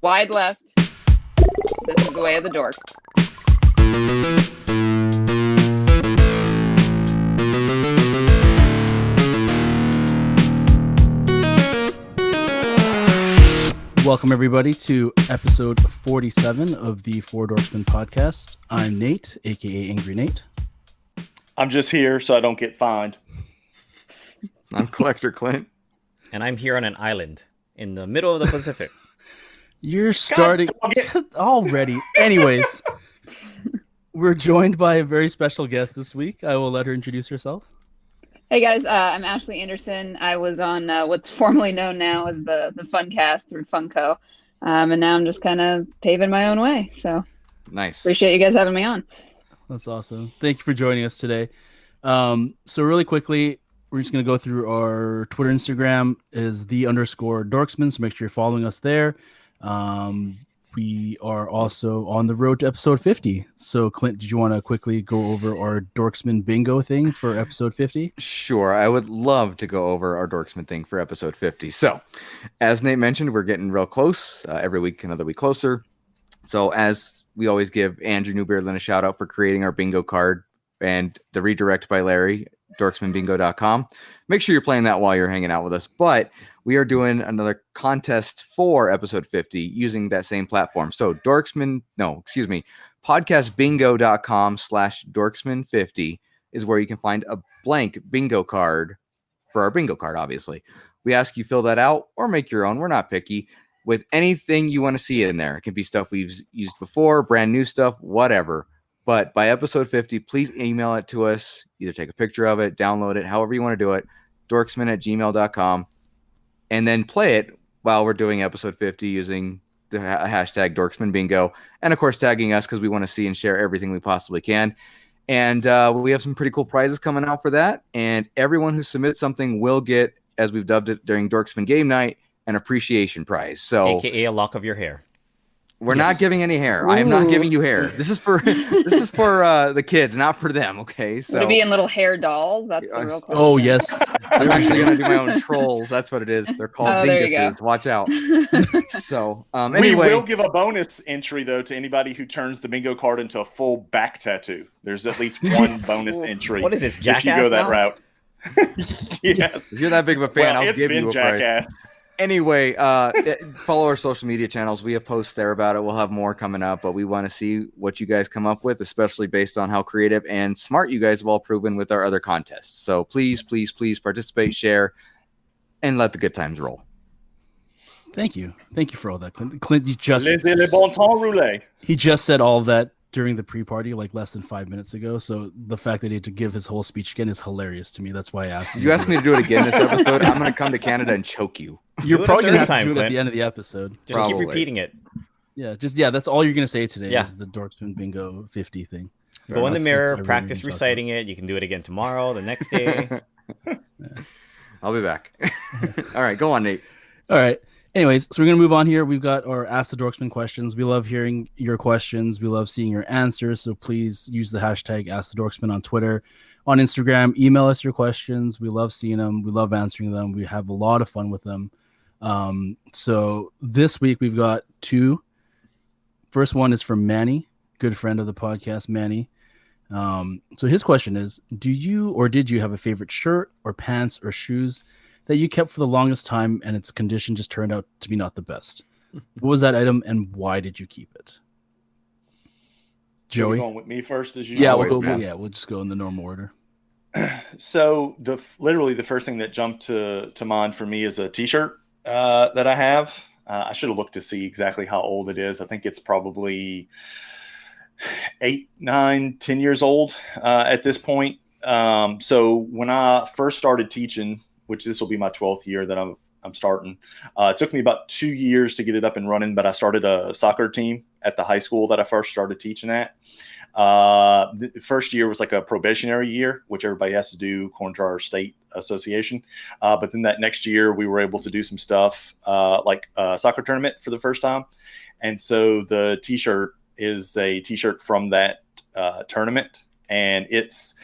wide left. This is the way of the dork. Welcome, everybody, to episode 47 of the Four Dorksmen podcast. I'm Nate, a.k.a. Angry Nate. I'm just here so I don't get fined. I'm Collector Clint. And I'm here on an island in the middle of the Pacific. You're starting already. Anyways, we're joined by a very special guest this week. I will let her introduce herself. Hey guys, I'm Ashley Anderson. I was on what's formerly known now as the Funkast through Funko. And now I'm just kind of paving my own way. So Nice. appreciate you guys having me on. That's awesome. Thank you for joining us today. So really quickly, we're just going to go through our Twitter, Instagram is _Dorksmen. So make sure you're following us there. We are also on the road to episode 50. So Clint, did you want to quickly go over our Dorksmen bingo thing for episode 50? Sure. I would love to go over our Dorksman thing for episode 50. So as Nate mentioned, we're getting real close. Every week, another week closer. So as we always give Andrew Newbeardland a shout out for creating our bingo card and the redirect by Larry, dorksmanbingo.com. Make sure you're playing that while you're hanging out with us. But we are doing another contest for episode 50 using that same platform. So podcastbingo.com/dorksman50 is where you can find a blank bingo card for our bingo card, obviously. We ask you fill that out or make your own. We're not picky. With anything you want to see in there. It can be stuff we've used before, brand new stuff, whatever. But by episode 50, please email it to us. Either take a picture of it, download it, however you want to do it, dorksmen@gmail.com, and then play it while we're doing episode 50 using the hashtag dorksmanbingo, and of course tagging us because we want to see and share everything we possibly can. And we have some pretty cool prizes coming out for that. And everyone who submits something will get, as we've dubbed it during Dorksman Game Night, an appreciation prize. So, AKA a lock of your hair. We're not giving any hair. I am not giving you hair. This is for the kids, not for them. Okay, so Would it be in little hair dolls? That's the real question. Oh, yes. I'm actually gonna do my own trolls. That's what it is. They're called there you go. dinguses. Watch out. So We anyway, will give a bonus entry, though, to anybody who turns the bingo card into a full back tattoo. There's at least one bonus entry. What is this, if you Jackass go that now? route? Yes. if you're that big of a fan, Well, I'll it's give been you a prize. Jackass. Anyway, follow our social media channels. We have posts there about it. We'll have more coming up, but we want to see what you guys come up with, especially based on how creative and smart you guys have all proven with our other contests. So please, please, please participate, share, and let the good times roll. Thank you. Thank you for all that, Clint. Clint, you just Laissez le bon temps rouler. he just said all of that during the pre-party like less than 5 minutes ago. So the fact that he had to give his whole speech again is hilarious to me. That's why I asked If you ask me to do it again this episode, I'm going to come to Canada and choke you. You're Do it probably a gonna third have to time, do it at Clint. the end of the episode. Just Probably. keep repeating it. Yeah, that's all you're gonna say today Yeah. is the Dorksman Bingo 50 thing. Go in the That's mirror, everything practice we're talking reciting it. You can do it again tomorrow, the next day. I'll be back. All right, go on, Nate. All right. Anyways, so we're gonna move on here. We've got our Ask the Dorksman questions. We love hearing your questions. We love seeing your answers. So please use the hashtag Ask the Dorksman on Twitter, on Instagram. Email us your questions. We love seeing them. We love answering them. We have a lot of fun with them. So this week we've got two. First one is from Manny, good friend of the podcast, Manny. So his question is, do you or did you have a favorite shirt or pants or shoes that you kept for the longest time and its condition just turned out to be not the best? What was that item and why did you keep it? Joey, Joey? going with me first, as you Yeah, know. we'll just go in the normal order. So literally the first thing that jumped to mind for me is a T-shirt that I have. I should have looked to see exactly how old it is. I think it's probably 8, 9, 10 years old at this point. So when I first started teaching, which this will be my 12th year that I'm starting, it took me about 2 years to get it up and running, but I started a soccer team at the high school that I first started teaching at. The first year was like a probationary year, which everybody has to do according to our state association. But then that next year we were able to do some stuff like a soccer tournament for the first time. And so the T-shirt is a T-shirt from that tournament. And it's,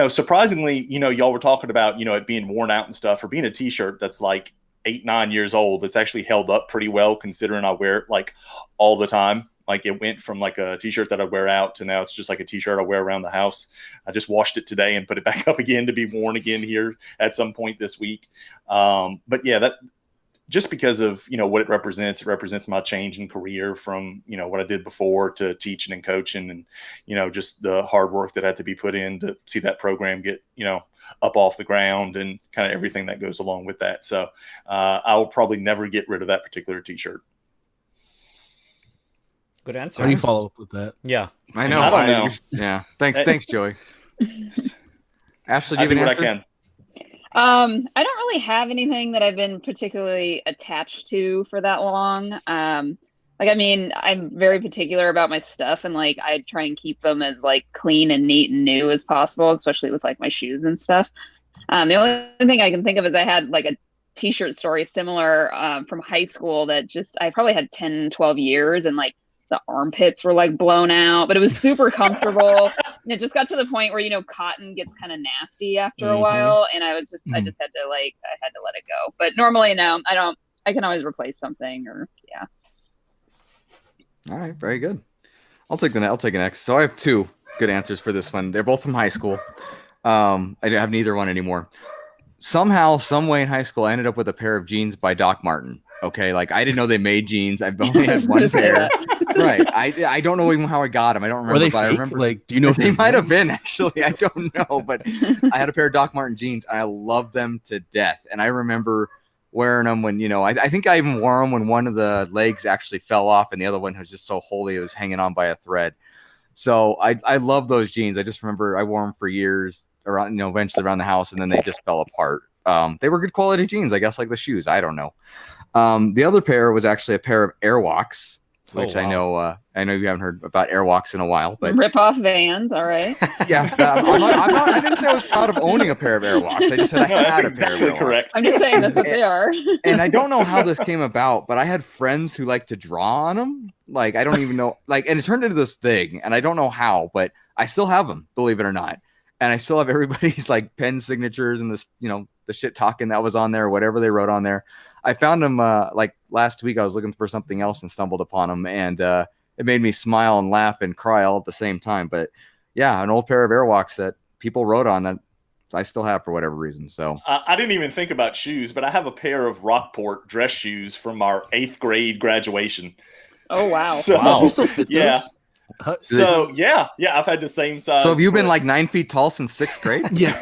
surprisingly, y'all were talking about, it being worn out and stuff. For being a T-shirt that's like 8, 9 years old. It's actually held up pretty well considering I wear it like all the time. Like it went from like a t-shirt that I wear out to now it's just like a t-shirt I wear around the house. I just washed it today and put it back up again to be worn again here at some point this week. But yeah, that just because of, what it represents my change in career from, what I did before to teaching and coaching and, just the hard work that had to be put in to see that program get, up off the ground and kind of everything that goes along with that. So I will probably never get rid of that particular t-shirt. Good answer. How do you follow up with that? Yeah. I know. I don't know. Yeah. Thanks, Joey. Ashley, do I you do have what an I answer? can. I don't really have anything that I've been particularly attached to for that long. I'm very particular about my stuff, and like I try and keep them as like clean and neat and new as possible, especially with like my shoes and stuff. The only thing I can think of is I had like a t-shirt story similar from high school that just I probably had 10, 12 years, and like the armpits were like blown out, but it was super comfortable. And it just got to the point where, cotton gets kind of nasty after a while. And I just had to let it go. But normally, no, I can always replace something yeah. All right, very good. I'll take an next. So I have two good answers for this one. They're both from high school. I don't have neither one anymore. Somehow, some way in high school, I ended up with a pair of jeans by Doc Martin. Okay, like I didn't know they made jeans. I've only had one pair. Right. I don't know even how I got them. I don't remember. Were they but fake? I remember. Like, do you know if they might have been actually? I don't know, but I had a pair of Doc Martin jeans. And I loved them to death, and I remember wearing them when I think I even wore them when one of the legs actually fell off, and the other one was just so holy it was hanging on by a thread. So I love those jeans. I just remember I wore them for years around, eventually around the house, and then they just fell apart. They were good quality jeans, I guess, like the shoes. I don't know. The other pair was actually a pair of Airwalks, which I know you haven't heard about Airwalks in a while, but rip off Vans, all right. yeah, I didn't say I was proud of owning a pair of Airwalks. I just said I had a pair of Airwalks. Correct. I'm just saying that's what they are. And I don't know how this came about, but I had friends who like to draw on them. Like I don't even know, and it turned into this thing, and I don't know how, but I still have them, believe it or not. And I still have everybody's like pen signatures and this, the shit talking that was on there, whatever they wrote on there. I found them like last week. I was looking for something else and stumbled upon them, and it made me smile and laugh and cry all at the same time. But yeah, an old pair of Airwalks that people wrote on that I still have for whatever reason. So I didn't even think about shoes, but I have a pair of Rockport dress shoes from our 8th grade graduation. Oh wow! So, You still fit those? Yeah. How- So yeah, I've had the same size. have you been for- like 9 feet tall since 6th grade? Yeah.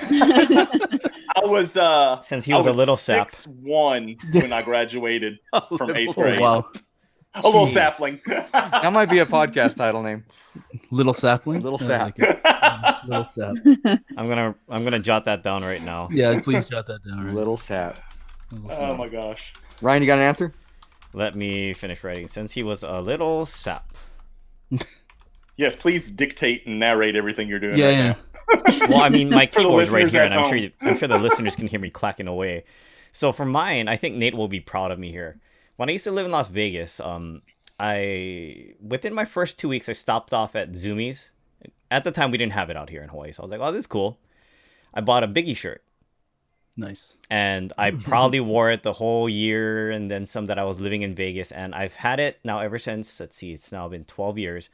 I was Since he was a little sap. 6'1" when I graduated from 8th Oh, grade. wow. A little sapling. That might be a podcast title name. Little sapling. Little I sap. like it. Little sap. I'm gonna jot that down right now. Yeah, please jot that down. Right? Little sap. Little Oh sap. my gosh. Ryan, you got an answer? Let me finish writing. Since he was a little sap. Yes, please dictate and narrate everything you're doing Yeah, right yeah. now. Well, I mean, my For the keyboard's right listeners here, at and home. I'm sure the listeners can hear me clacking away. So for mine, I think Nate will be proud of me here. When I used to live in Las Vegas, within my first 2 weeks, I stopped off at Zoomies. At the time, we didn't have it out here in Hawaii, so I was like, "Oh, this is cool." I bought a Biggie shirt, Nice. and I probably wore it the whole year, and then some that I was living in Vegas, and I've had it now ever since. Let's see, it's now been 12 years.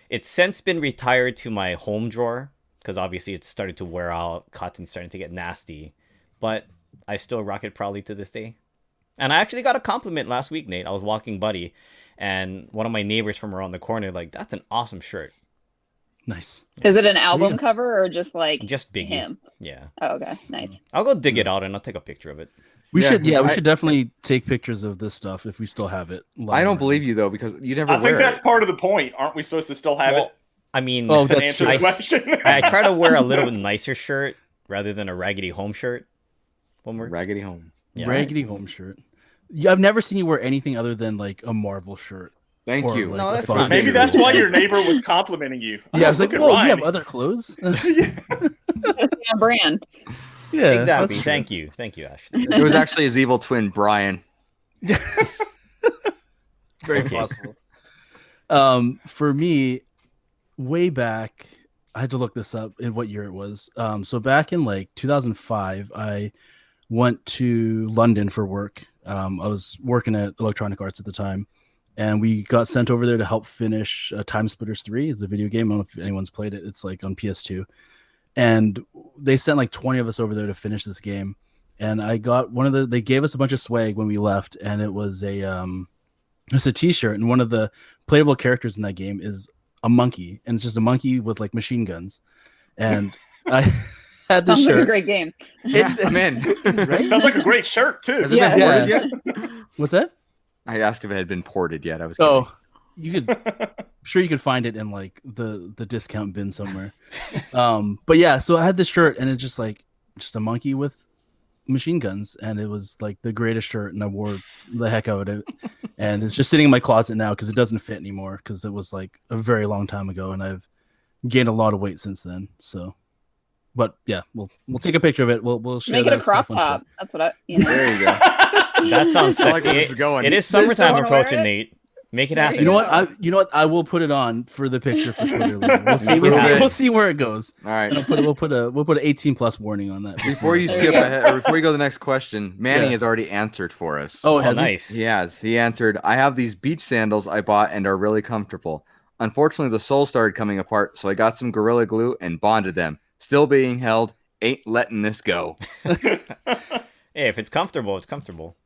It's since been retired to my home drawer because obviously it's started to wear out. Cotton's starting to get nasty, but I still rock it proudly to this day. And I actually got a compliment last week, Nate. I was walking Buddy, and one of my neighbors from around the corner like, "That's an awesome shirt." Nice. Is it an album Yeah. cover or just like Just Biggie. him? Yeah. Oh, okay, nice. I'll go dig it out and I'll take a picture of it. We Yeah, should. Yeah, we I- should definitely take pictures of this stuff if we still have it. I don't believe you though, because you never I wear think that's it. part of the point. Aren't we supposed to still have Well, it I mean, Oh, to that's answer true. the question? I try to wear a little bit nicer shirt rather than a raggedy home shirt. One more. Raggedy home. Yeah. Raggedy home shirt. Yeah, I've never seen you wear anything other than like a Marvel shirt. Thank Or, you. like, No, a that's Funkast not Maybe true. that's why your neighbor was complimenting you. Yeah, I was like, Look at "Whoa, you Ryan. have other clothes?" That's on brand. Yeah, Exactly. that's Thank you, Ashley. It was actually his evil twin, Brian. very Okay. possible. For me, way back, I had to look this up in what year it was. So back in like 2005, I went to London for work I was working at Electronic Arts at the time, and we got sent over there to help finish Time Splitters 3. It's a video game. I don't know if anyone's played it. It's like on PS2. And they sent like 20 of us over there to finish this game. And I got they gave us a bunch of swag when we left, and it was it's a t-shirt, and one of the playable characters in that game is a monkey, and it's just a monkey with like machine guns. And I had this Sounds shirt. like a great game. Yeah, I'm in. Right? Sounds like a great shirt too. Has it been ported yet? What's that? I asked if it had been ported yet. I was kidding. Oh, you could. I'm sure you could find it in like the discount bin somewhere. But yeah, so I had this shirt, and it's just a monkey with machine guns, and it was like the greatest shirt, and I wore the heck out of it. And it's just sitting in my closet now because it doesn't fit anymore, because it was like a very long time ago, and I've gained a lot of weight since then. So, but yeah, we'll take a picture of it. We'll share Make it that a crop stuff on top. Twitter. That's what I. There you go. That sounds I like sexy. where this is going. It is summertime Wanna approaching, wear it? Nate. Make it There happen. You know what? I will put it on for the picture for Twitter later. We'll see where it goes. All right. And we'll put an 18+ warning on that. Before you skip ahead, or before you go to the next question, Manny has already answered for us. Oh, Oh, has he? nice. He has. He answered, I have these beach sandals I bought and are really comfortable. Unfortunately, the sole started coming apart, so I got some Gorilla Glue and bonded them. Still being held. Ain't letting this go. Hey, if it's comfortable, it's comfortable.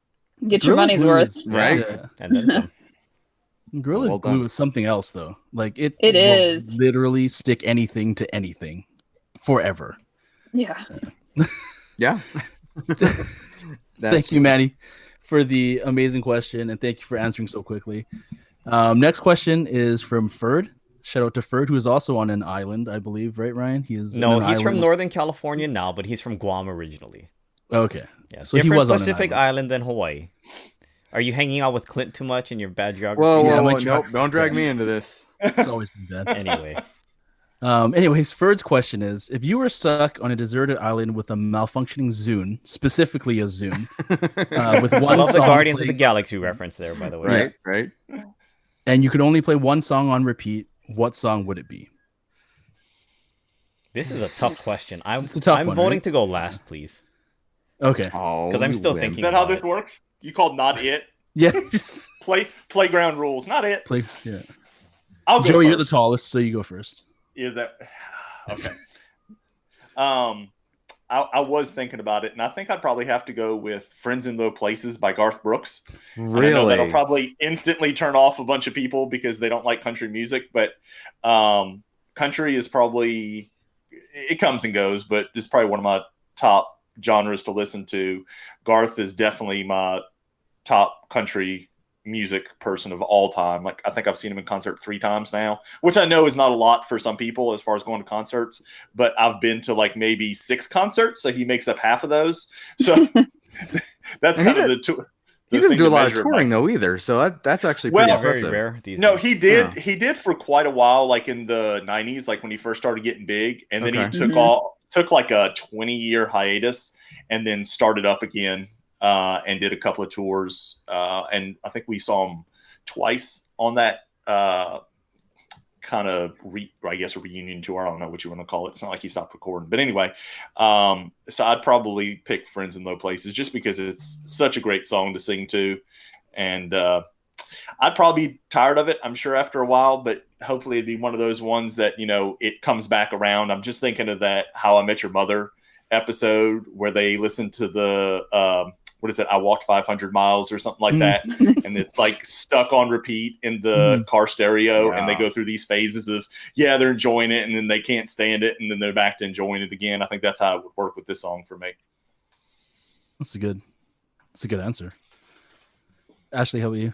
Get your Gorilla money's Glue worth. is- Right? yeah. And then some. Gorilla Well Glue done. is something else, though. Like it It will is. literally stick anything to anything forever. Yeah. Yeah. Thank you, Maddie, for the amazing question, and thank you for answering so quickly. Next question is from Ferd. Shout out to Ferd, who is also on an island, I believe, right, Ryan? He's No, on an he's from island. Northern California now, but he's from Guam originally. Okay, Yeah, so he different was on an Pacific island. island than Hawaii. Are you hanging out with Clint too much in your bad geography? Whoa, Yeah, whoa, my whoa. Nope. geography- Don't drag me into this. It's always been bad. Anyway, Anyways, Ferd's question is: if you were stuck on a deserted island with a malfunctioning Zune, specifically a Zune, with I one love the song Guardians of played- the Galaxy reference there, by the way. Right, right. and you could only play one song on repeat, what song would it be? This is a tough question. I'm It's a tough one, voting right? to go last, please. Okay, Oh, 'Cause I'm you still wimp. thinking. Is that how this works? You called not it? yeah, just Playground rules, not it. play. Yeah, I'll go Joey, first. you're the tallest, so you go first. Is that okay? I was thinking about it, and I think I'd probably have to go with "Friends in Low Places" by Garth Brooks. And I know that'll Really? probably instantly turn off a bunch of people because they don't like country music, but country is probably, it comes and goes, but it's probably one of my top genres to listen to. Garth is definitely my top country music person of all time. Like, I think I've seen him in concert 3 times now, which I know is not a lot for some people as far as going to concerts, but I've been to like maybe 6 concerts, so he makes up half of those. So that's And he kind of does- the He doesn't do a lot of touring though either, so that's actually pretty Well, Very impressive. rare these No, days. he did. Yeah. He did for quite a while, like in the 90s, like when he first started getting big, and then he Okay. took like a 20-year hiatus, and then started up again, and did a couple of tours, and I think we saw him twice on that kind of I guess a reunion tour. I don't know what you want to call it. It's not like he stopped recording, but anyway, so I'd probably pick "Friends in Low Places" just because it's such a great song to sing to, and I'd probably be tired of it, I'm sure, after a while, but hopefully it'd be one of those ones that, you know, it comes back around. I'm just thinking of that How I Met Your Mother episode where they listen to the what is it? I walked 500 miles or something like that. And it's like stuck on repeat in the car stereo. And they Yeah. go through these phases of, yeah, they're enjoying it. And then they can't stand it. And then they're back to enjoying it again. I think that's how it would work with this song for me. That's a good answer. Ashley, how about you?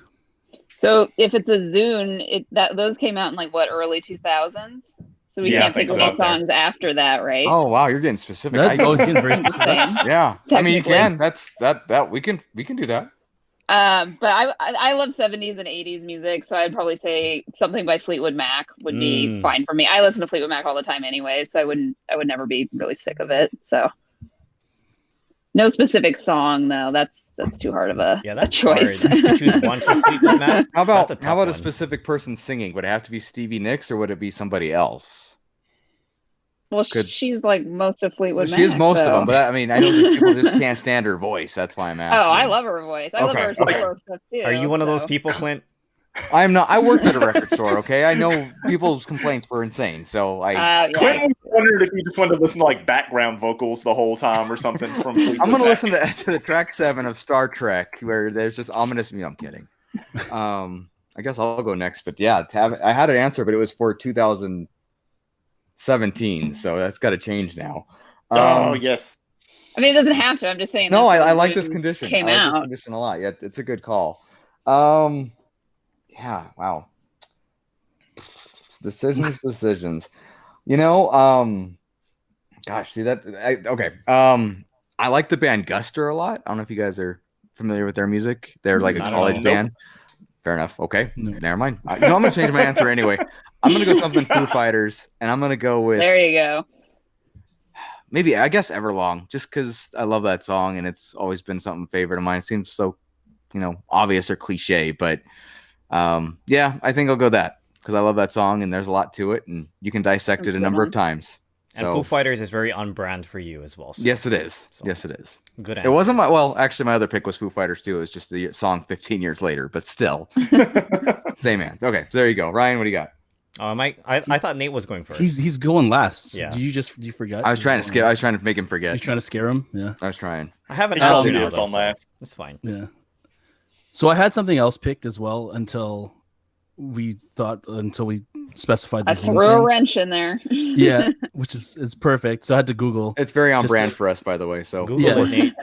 So if it's a Zune, those came out in like what, early 2000s? So we Yeah, I can't pick think so. any songs after that, right? Oh wow, you're getting specific. That always getting very specific. Same. Yeah, I mean you Technically. can. That we can do that. But I love 70s and 80s music, so I'd probably say something by Fleetwood Mac would be fine for me. I listen to Fleetwood Mac all the time anyway, so I would never be really sick of it. So no specific song though. That's too hard of a choice. Hard to choose one for Fleetwood Mac. How about That's a tough how about a one. specific person singing? Would it have to be Stevie Nicks or would it be somebody else? Well, Could- she's like most of Fleetwood Mac. She is most of so- them, but I mean, I know that people just can't stand her voice. That's why I'm Oh, asking. I love her voice. I love Okay, her solo stuff too. Are you one of those so- people, Clint? I'm not. I worked at a record store. Okay, I know people's complaints were insane, so I. Yeah. Clinton wondered if you just wanted to listen to like background vocals the whole time or something from Fleetwood I'm gonna Mac. listen to the track 7 of Star Trek where there's just ominous. I'm kidding. I guess I'll go next, but yeah, I had an answer, but it was for 2017, so that's got to change now. Oh yes. I mean, it doesn't have to. I'm just saying. No, that's I when like this Zoom condition. Came I like out. this condition a lot. Yeah, it's a good call. Yeah, wow. Decisions. You know, gosh, see that? Okay. I like the band Guster a lot. I don't know if you guys are familiar with their music. They're like a Not at college all. band. Fair enough. Okay, No. never mind. I'm gonna change my answer anyway. I'm gonna go something Foo Fighters, and I'm gonna go with There you go. maybe I guess Everlong, just because I love that song and it's always been something favorite of mine. It seems so, obvious or cliche, but yeah, I think I'll go that because I love that song and there's a lot to it, and you can dissect it a number of times. And So Foo Fighters is very on brand for you as well. So yes, it is. So- Yes, it is. good It answer. wasn't actually my other pick was Foo Fighters too. It was just the song 15 years later, but still, same answer. Okay, so there you go. Ryan, what do you got? I thought Nate was going first. He's going last. Yeah. Did you forget? I was trying to skip. I was trying to make him forget. He's trying to scare him. Yeah. I was trying. I have an He told answer me now, it's though, on so last. it's fine. Yeah. So I had something else picked as well until we specified I the Zoom threw a thing. wrench in there. Yeah, which is perfect. So I had to Google. It's very on Just brand to- for us, by the way. So Google Yeah. it, Nate.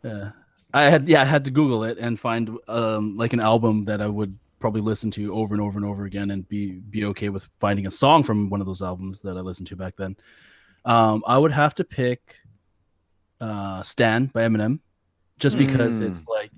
Yeah. I had to Google it and find like an album that I would probably listen to over and over and over again and be okay with finding a song from one of those albums that I listened to back then. I would have to pick Stan by Eminem, just because it's like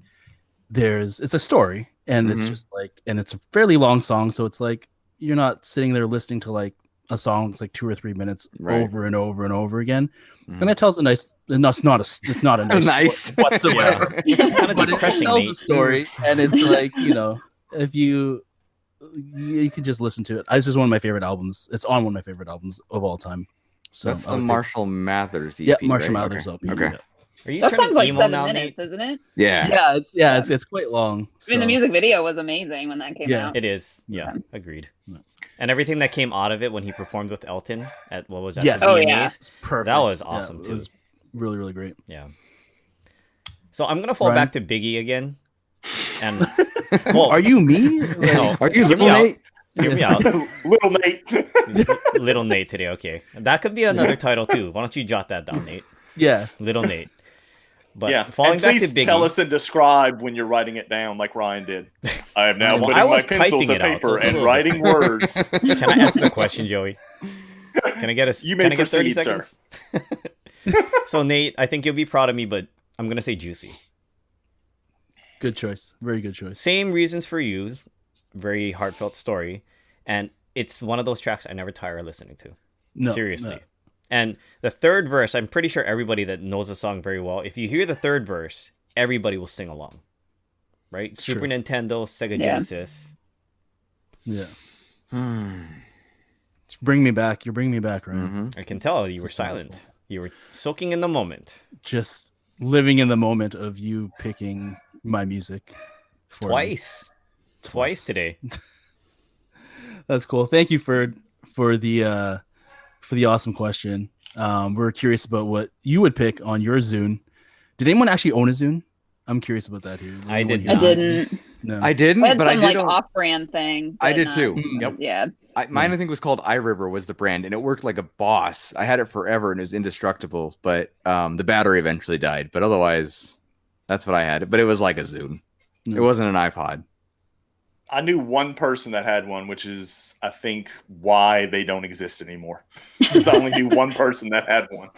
it's a story and it's just like, and it's a fairly long song, so it's like you're not sitting there listening to like a song that's like 2 or 3 minutes Right. over and over and over again. And it tells a nice, it's not a nice, Nice. story whatsoever. It's kind of But it depressing, tells a Nate. story, and it's like, if you could just listen to it. It's just one of my favorite albums. It's on one of my favorite albums of all time. So that's I the would pick- Marshall Mathers EP. Yeah, Marshall right? Mathers Okay. LP. Okay. Are you That turning sounds like emo 7 now, minutes, Nate? isn't it? Yeah. Yeah, it's quite long. I mean, the so- music video was amazing when that came Yeah. out. It is. Yeah, agreed. Yeah. And everything that came out of it when he performed with Elton at what was that? Yes. the Oh, VMAs? yeah. It's perfect. That was Yeah, awesome, It too. was really, really great. Yeah. So I'm gonna fall Ryan? back to Biggie again. And well, Are you me? No, Are you hear me Little out. Nate? Hear me out. Little Nate. Little Nate today. Okay, that could be another title too. Why don't you jot that down, Nate? Yeah. Little Nate. But Yeah. falling And back to please Biggie. tell us and describe when you're writing it down like Ryan did. I am now Well, I putting my was pencil typing to it out, so paper it's a and little writing words. Can I answer the question, Joey? Can I get a? You may can I get 30 proceed, sir. seconds? So Nate, I think you'll be proud of me, but I'm gonna say Juicy. Good choice. Very good choice. Same reasons for you. Very heartfelt story, and it's one of those tracks I never tire of listening to. No, Seriously. no. And the third verse, I'm pretty sure everybody that knows the song very well, if you hear the third verse, everybody will sing along. Right? It's Super true. Nintendo, Sega Yeah. Genesis. Yeah. Just bring me back. You're bringing me back, right? Mhm. I can tell you were This is silent. wonderful. You were soaking in the moment. Just living in the moment of you picking my music for me. Twice today. That's cool. Thank you for the awesome question. We're curious about what you would pick on your Zune. Did anyone actually own a Zune? I'm curious about that here. I did Anyone I here? not. didn't. No. I didn't, I had but I some did. like own- off-brand thing. I but did not- too. Yep. Yeah. Mine, I think, was called iRiver was the brand, and it worked like a boss. I had it forever, and it was indestructible. But the battery eventually died. But otherwise, that's what I had. But it was like a Zune. It No. wasn't an iPod. I knew one person that had one, which is, I think, why they don't exist anymore. Because I only knew one person that had one.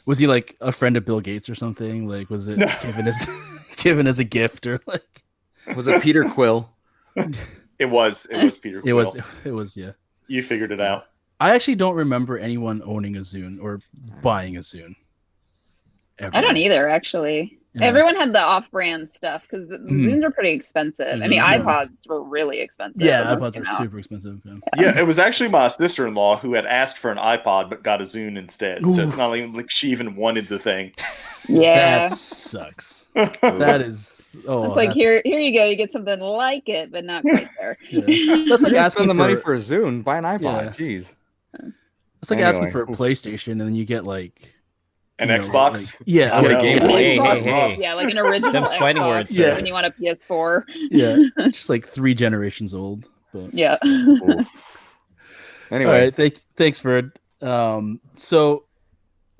Was he like a friend of Bill Gates or something? Like, was it No. given as a gift or like? Was it Peter Quill? It was Peter It was. Quill. It was. Yeah. You figured it out. I actually don't remember anyone owning a Zune or buying a Zune. Ever. I don't either, actually. Yeah. Everyone had the off-brand stuff because the Zunes are pretty expensive. I mean, Yeah. iPods were really expensive. Yeah, when those iPods came were out. super expensive. Yeah, it was actually my sister-in-law who had asked for an iPod but got a Zune instead. So it's Oof. not even like she even wanted the thing. Yeah, That sucks. That is. Oh, it's like that's, here you go. You get something like it, but not quite there. Yeah. That's like You asking spend the money for for a Zune, buy an iPod. Yeah. Jeez. It's like asking Anyway. for a PlayStation and then you get like An you know, Xbox? like- yeah, Oh, like, no. Game yeah, Boy. Hey. Yeah, like an original Them's fighting Xbox words, sir. when you want a PS4. yeah, just like 3 generations old. But Yeah. Oof. all Anyway, right, thanks for so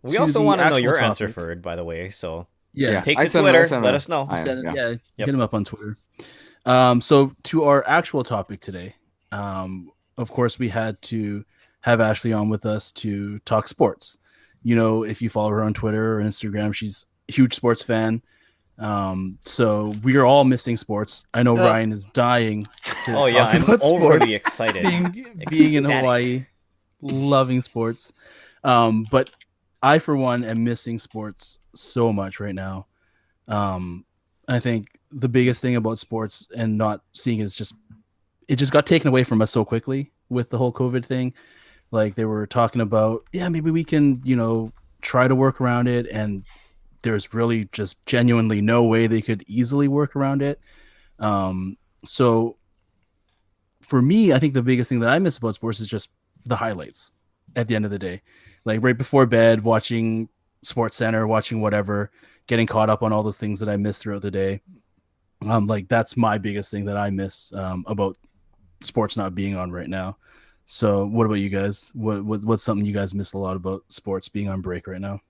We to also the want to know actual your answer, topic. Ferd, by the way. So Yeah, take I to sent him- I Twitter. sent Let him- us know. I- Send it- yeah. yeah, Yep. hit him up on Twitter. So to our actual topic today, of course we had to have Ashley on with us to talk sports. You know, if you follow her on Twitter or Instagram, she's a huge sports fan. So we are all missing sports. I know Ugh. Ryan is dying to Oh yeah, talk I'm about overly sports. excited. being in Ecstatic. Hawaii, loving sports. But I, for one, am missing sports so much right now. I think the biggest thing about sports and not seeing it is it just got taken away from us so quickly with the whole COVID thing. Like they were talking about, yeah, maybe we can, try to work around it. And there's really just genuinely no way they could easily work around it. So for me, I think the biggest thing that I miss about sports is just the highlights at the end of the day. Like right before bed, watching Sports Center, watching whatever, getting caught up on all the things that I missed throughout the day. Like that's my biggest thing that I miss about sports not being on right now. So what about you guys? What's something you guys miss a lot about sports being on break right now?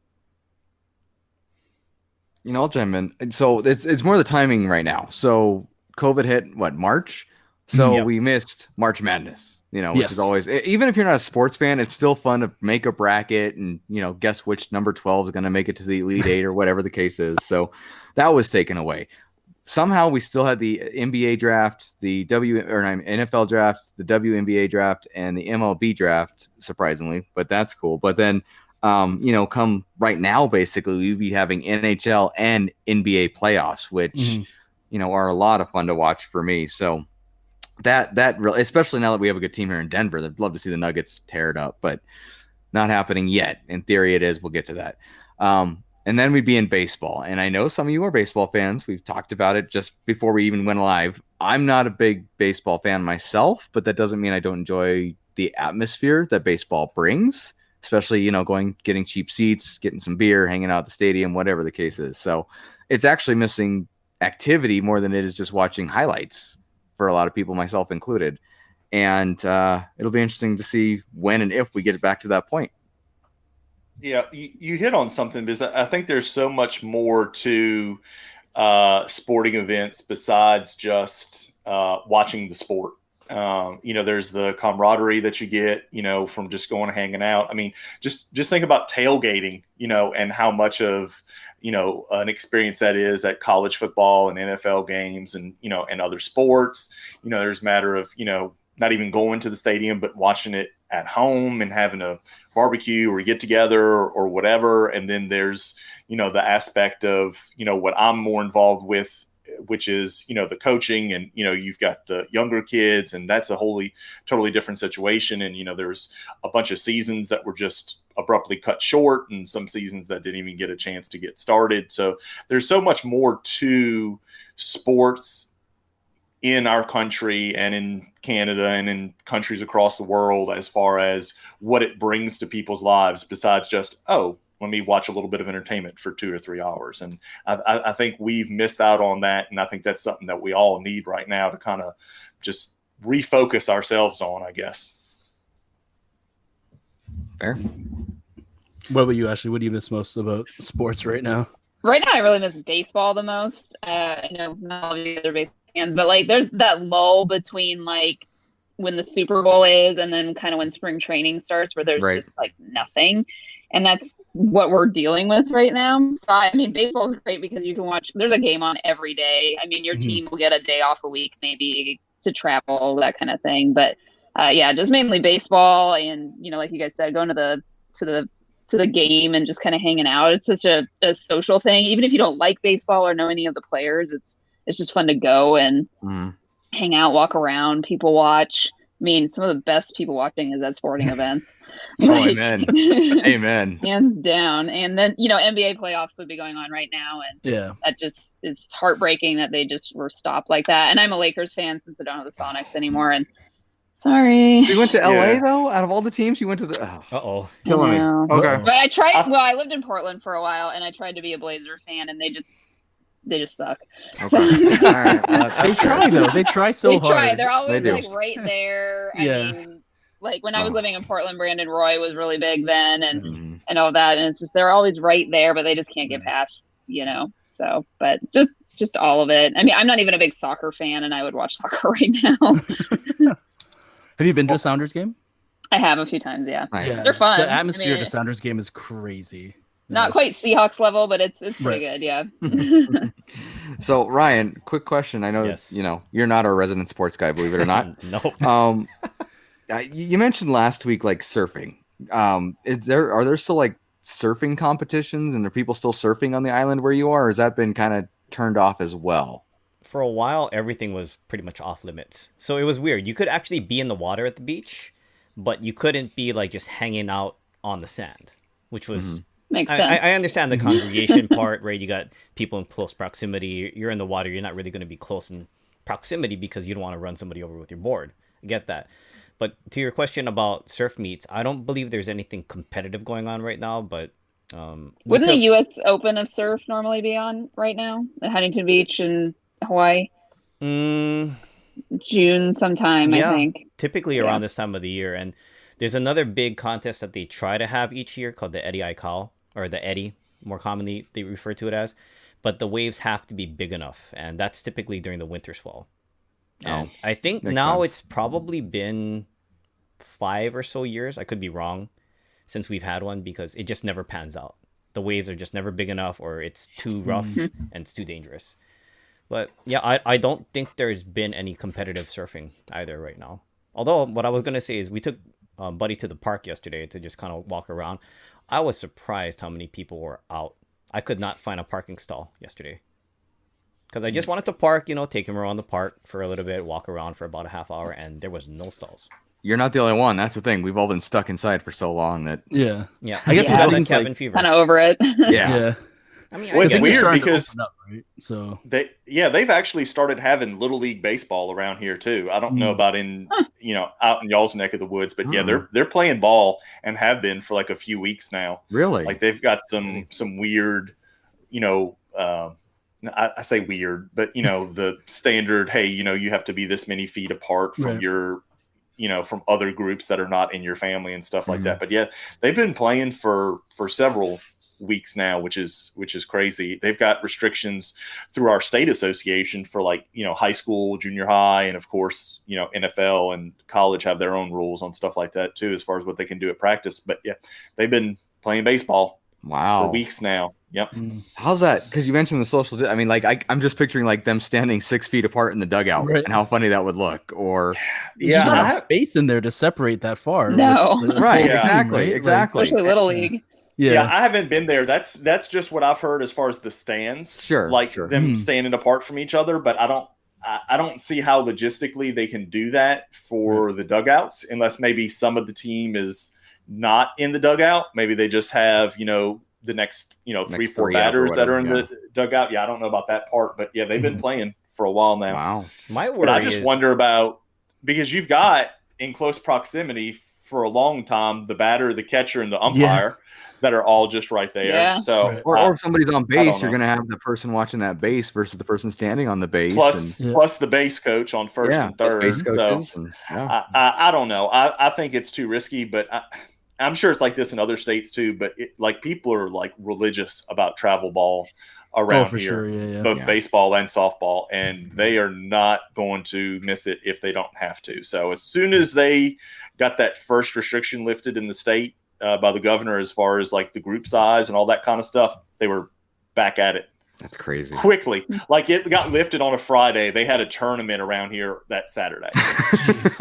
I'll chime in. So it's more the timing right now. So COVID hit March? So Yep. we missed March Madness, which Yes. is always, even if you're not a sports fan, it's still fun to make a bracket and, guess which number 12 is going to make it to the Elite Eight or whatever the case is. So that was taken away. Somehow we still had the NBA draft, the NFL draft, the WNBA draft, and the MLB draft, surprisingly, but that's cool. But then, come right now, basically, we'd be having NHL and NBA playoffs, which, are a lot of fun to watch for me. So that really, especially now that we have a good team here in Denver, I'd love to see the Nuggets tear it up, but not happening yet. In theory, it is. We'll get to that. And then we'd be in baseball. And I know some of you are baseball fans. We've talked about it just before we even went live. I'm not a big baseball fan myself, but that doesn't mean I don't enjoy the atmosphere that baseball brings, especially, getting cheap seats, getting some beer, hanging out at the stadium, whatever the case is. So it's actually missing activity more than it is just watching highlights for a lot of people, myself included. And it'll be interesting to see when and if we get back to that point. Yeah, you hit on something because I think there's so much more to sporting events besides just watching the sport. There's the camaraderie that you get, from just going and hanging out. I mean, just think about tailgating, and how much of, an experience that is at college football and NFL games and, and other sports. There's a matter of, not even going to the stadium, but watching it at home and having a barbecue or get together or whatever. And then there's, the aspect of, what I'm more involved with, which is, the coaching and, you've got the younger kids and that's a totally different situation. And, there's a bunch of seasons that were just abruptly cut short and some seasons that didn't even get a chance to get started. So there's so much more to sports in our country and in Canada and in countries across the world as far as what it brings to people's lives besides just, let me watch a little bit of entertainment for 2 or 3 hours. And I think we've missed out on that. And I think that's something that we all need right now to kind of just refocus ourselves on, I guess. Fair. What about you, Ashley? What do you miss most about sports right now? Right now, I really miss baseball the most. Not all of you other baseball fans, but like there's that lull between like when the Super Bowl is and then kind of when spring training starts where there's Right. just like nothing. And that's what we're dealing with right now. So, I mean, baseball is great because you can watch, there's a game on every day. I mean, your team will get a day off a week, maybe to travel, that kind of thing. But just mainly baseball. And, like you guys said, going to the to the game and just kind of hanging out. It's such a social thing. Even if you don't like baseball or know any of the players, it's just fun to go and hang out, walk around, people watch. I mean, some of the best people watching is at sporting events. Amen. Amen. Hands down. And then, NBA playoffs would be going on right now. And that just is heartbreaking that they just were stopped like that. And I'm a Lakers fan since I don't have the Sonics anymore. And sorry. So you went to LA though? Out of all the teams, you went to the killing me. Okay. But I tried. Well, I lived in Portland for a while, and I tried to be a Blazer fan, and they just suck. Okay. So, All right. They try though. They try so they hard. try. They're always They do. like right there. Yeah. I mean, like when I was living in Portland, Brandon Roy was really big then, and all that, and it's just they're always right there, but they just can't get past, So, but just all of it. I mean, I'm not even a big soccer fan, and I would watch soccer right now. Have you been to a Sounders game? I have a few times, yeah. Nice. Yeah. They're fun. The atmosphere I mean, at the Sounders game is crazy. not quite Seahawks level, but it's pretty good, yeah. So Ryan, quick question. I know Yes. you're not our resident sports guy, believe it or not. No. You mentioned last week like surfing. Are there still like surfing competitions, and are people still surfing on the island where you are, or has that been kind of turned off as well? For a while, everything was pretty much off limits. So it was weird. You could actually be in the water at the beach, but you couldn't be like just hanging out on the sand, which was Makes sense. I understand the congregation part, right? You got people in close proximity. You're in the water. You're not really going to be close in proximity because you don't want to run somebody over with your board. I get that. But to your question about surf meets, I don't believe there's anything competitive going on right now. But wouldn't the U.S. Open of Surf normally be on right now at Huntington Beach in Hawaii? Mm, June sometime, I think. Typically around this time of the year. And there's another big contest that they try to have each year called the Eddie Aikau, or the Eddie, more commonly they refer to it as. But the waves have to be big enough, and that's typically during the winter swell. And I think now it's probably been 5 or so years, I could be wrong, since we've had one, because it just never pans out. The waves are just never big enough, or it's too rough and it's too dangerous. But yeah, I don't think there's been any competitive surfing either right now. Although what I was going to say is we took Buddy to the park yesterday to just kind of walk around. I was surprised how many people were out. I could not find a parking stall yesterday. Because I just wanted to park, take him around the park for a little bit, walk around for about a half hour, and there was no stalls. You're not the only one. That's the thing. We've all been stuck inside for so long that Yeah. I guess with that things cabin like- fever. Kind of over it. Yeah. I mean, Well, I it's guess weird starting to because open up, right? So they've actually started having little league baseball around here too. I don't know about out in y'all's neck of the woods, but they're playing ball and have been for like a few weeks now. really Like they've got some weird, I say weird, but the standard, hey, you have to be this many feet apart from your, from other groups that are not in your family and stuff like that. But yeah, they've been playing for several weeks now, which is crazy. They've got restrictions through our state association for like, high school, junior high, and of course, NFL and college have their own rules on stuff like that too, as far as what they can do at practice. But yeah, they've been playing baseball for weeks now. Yep. How's that? Because you mentioned the social. I mean, like I'm just picturing like them standing 6 feet apart in the dugout, and how funny that would look. Or there's just not enough space in there to separate that far. No. with the right? full team, Exactly. right? Exactly. Especially Little League. Yeah, I haven't been there. That's just what I've heard as far as the stands. Sure, them standing apart from each other, but I don't see how logistically they can do that for the dugouts unless maybe some of the team is not in the dugout. Maybe they just have, the next, 3-4 batters that are in the dugout. Yeah, I don't know about that part, but yeah, they've been playing for a while now. Wow. My worry But I just wonder about, because you've got in close proximity for a long time the batter, the catcher, and the umpire that are all just right there. Yeah. So Or if somebody's on base, you're know. going to have the person watching that base versus the person standing on the base. plus the base coach on first and third. Base coaches So I I don't know. I think it's too risky, but I'm sure it's like this in other states too. But like people are like religious about travel ball around for here, sure. both baseball and softball, and they are not going to miss it if they don't have to. So as soon as they got that first restriction lifted in the state by the governor, as far as like the group size and all that kind of stuff, they were back at it That's crazy. Quickly. Like it got lifted on a Friday. They had a tournament around here that Saturday.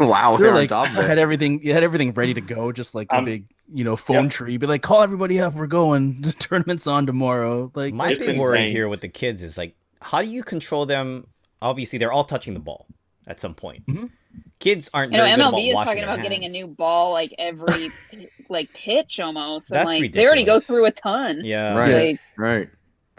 Wow, They're they're on like, top of you it. had everything ready to go, just like a big, phone Yep. tree. Be like, call everybody up, we're going. The tournament's on tomorrow. Like, My It's big worry insane. here with the kids is like, how do you control them? Obviously, they're all touching the ball at some point. Mhm. Kids aren't You know, very good MLB about is washing talking their about getting a hands. new ball like every like pitch almost. And That's like they already go ridiculous. through a ton. Yeah. Right, Like, right.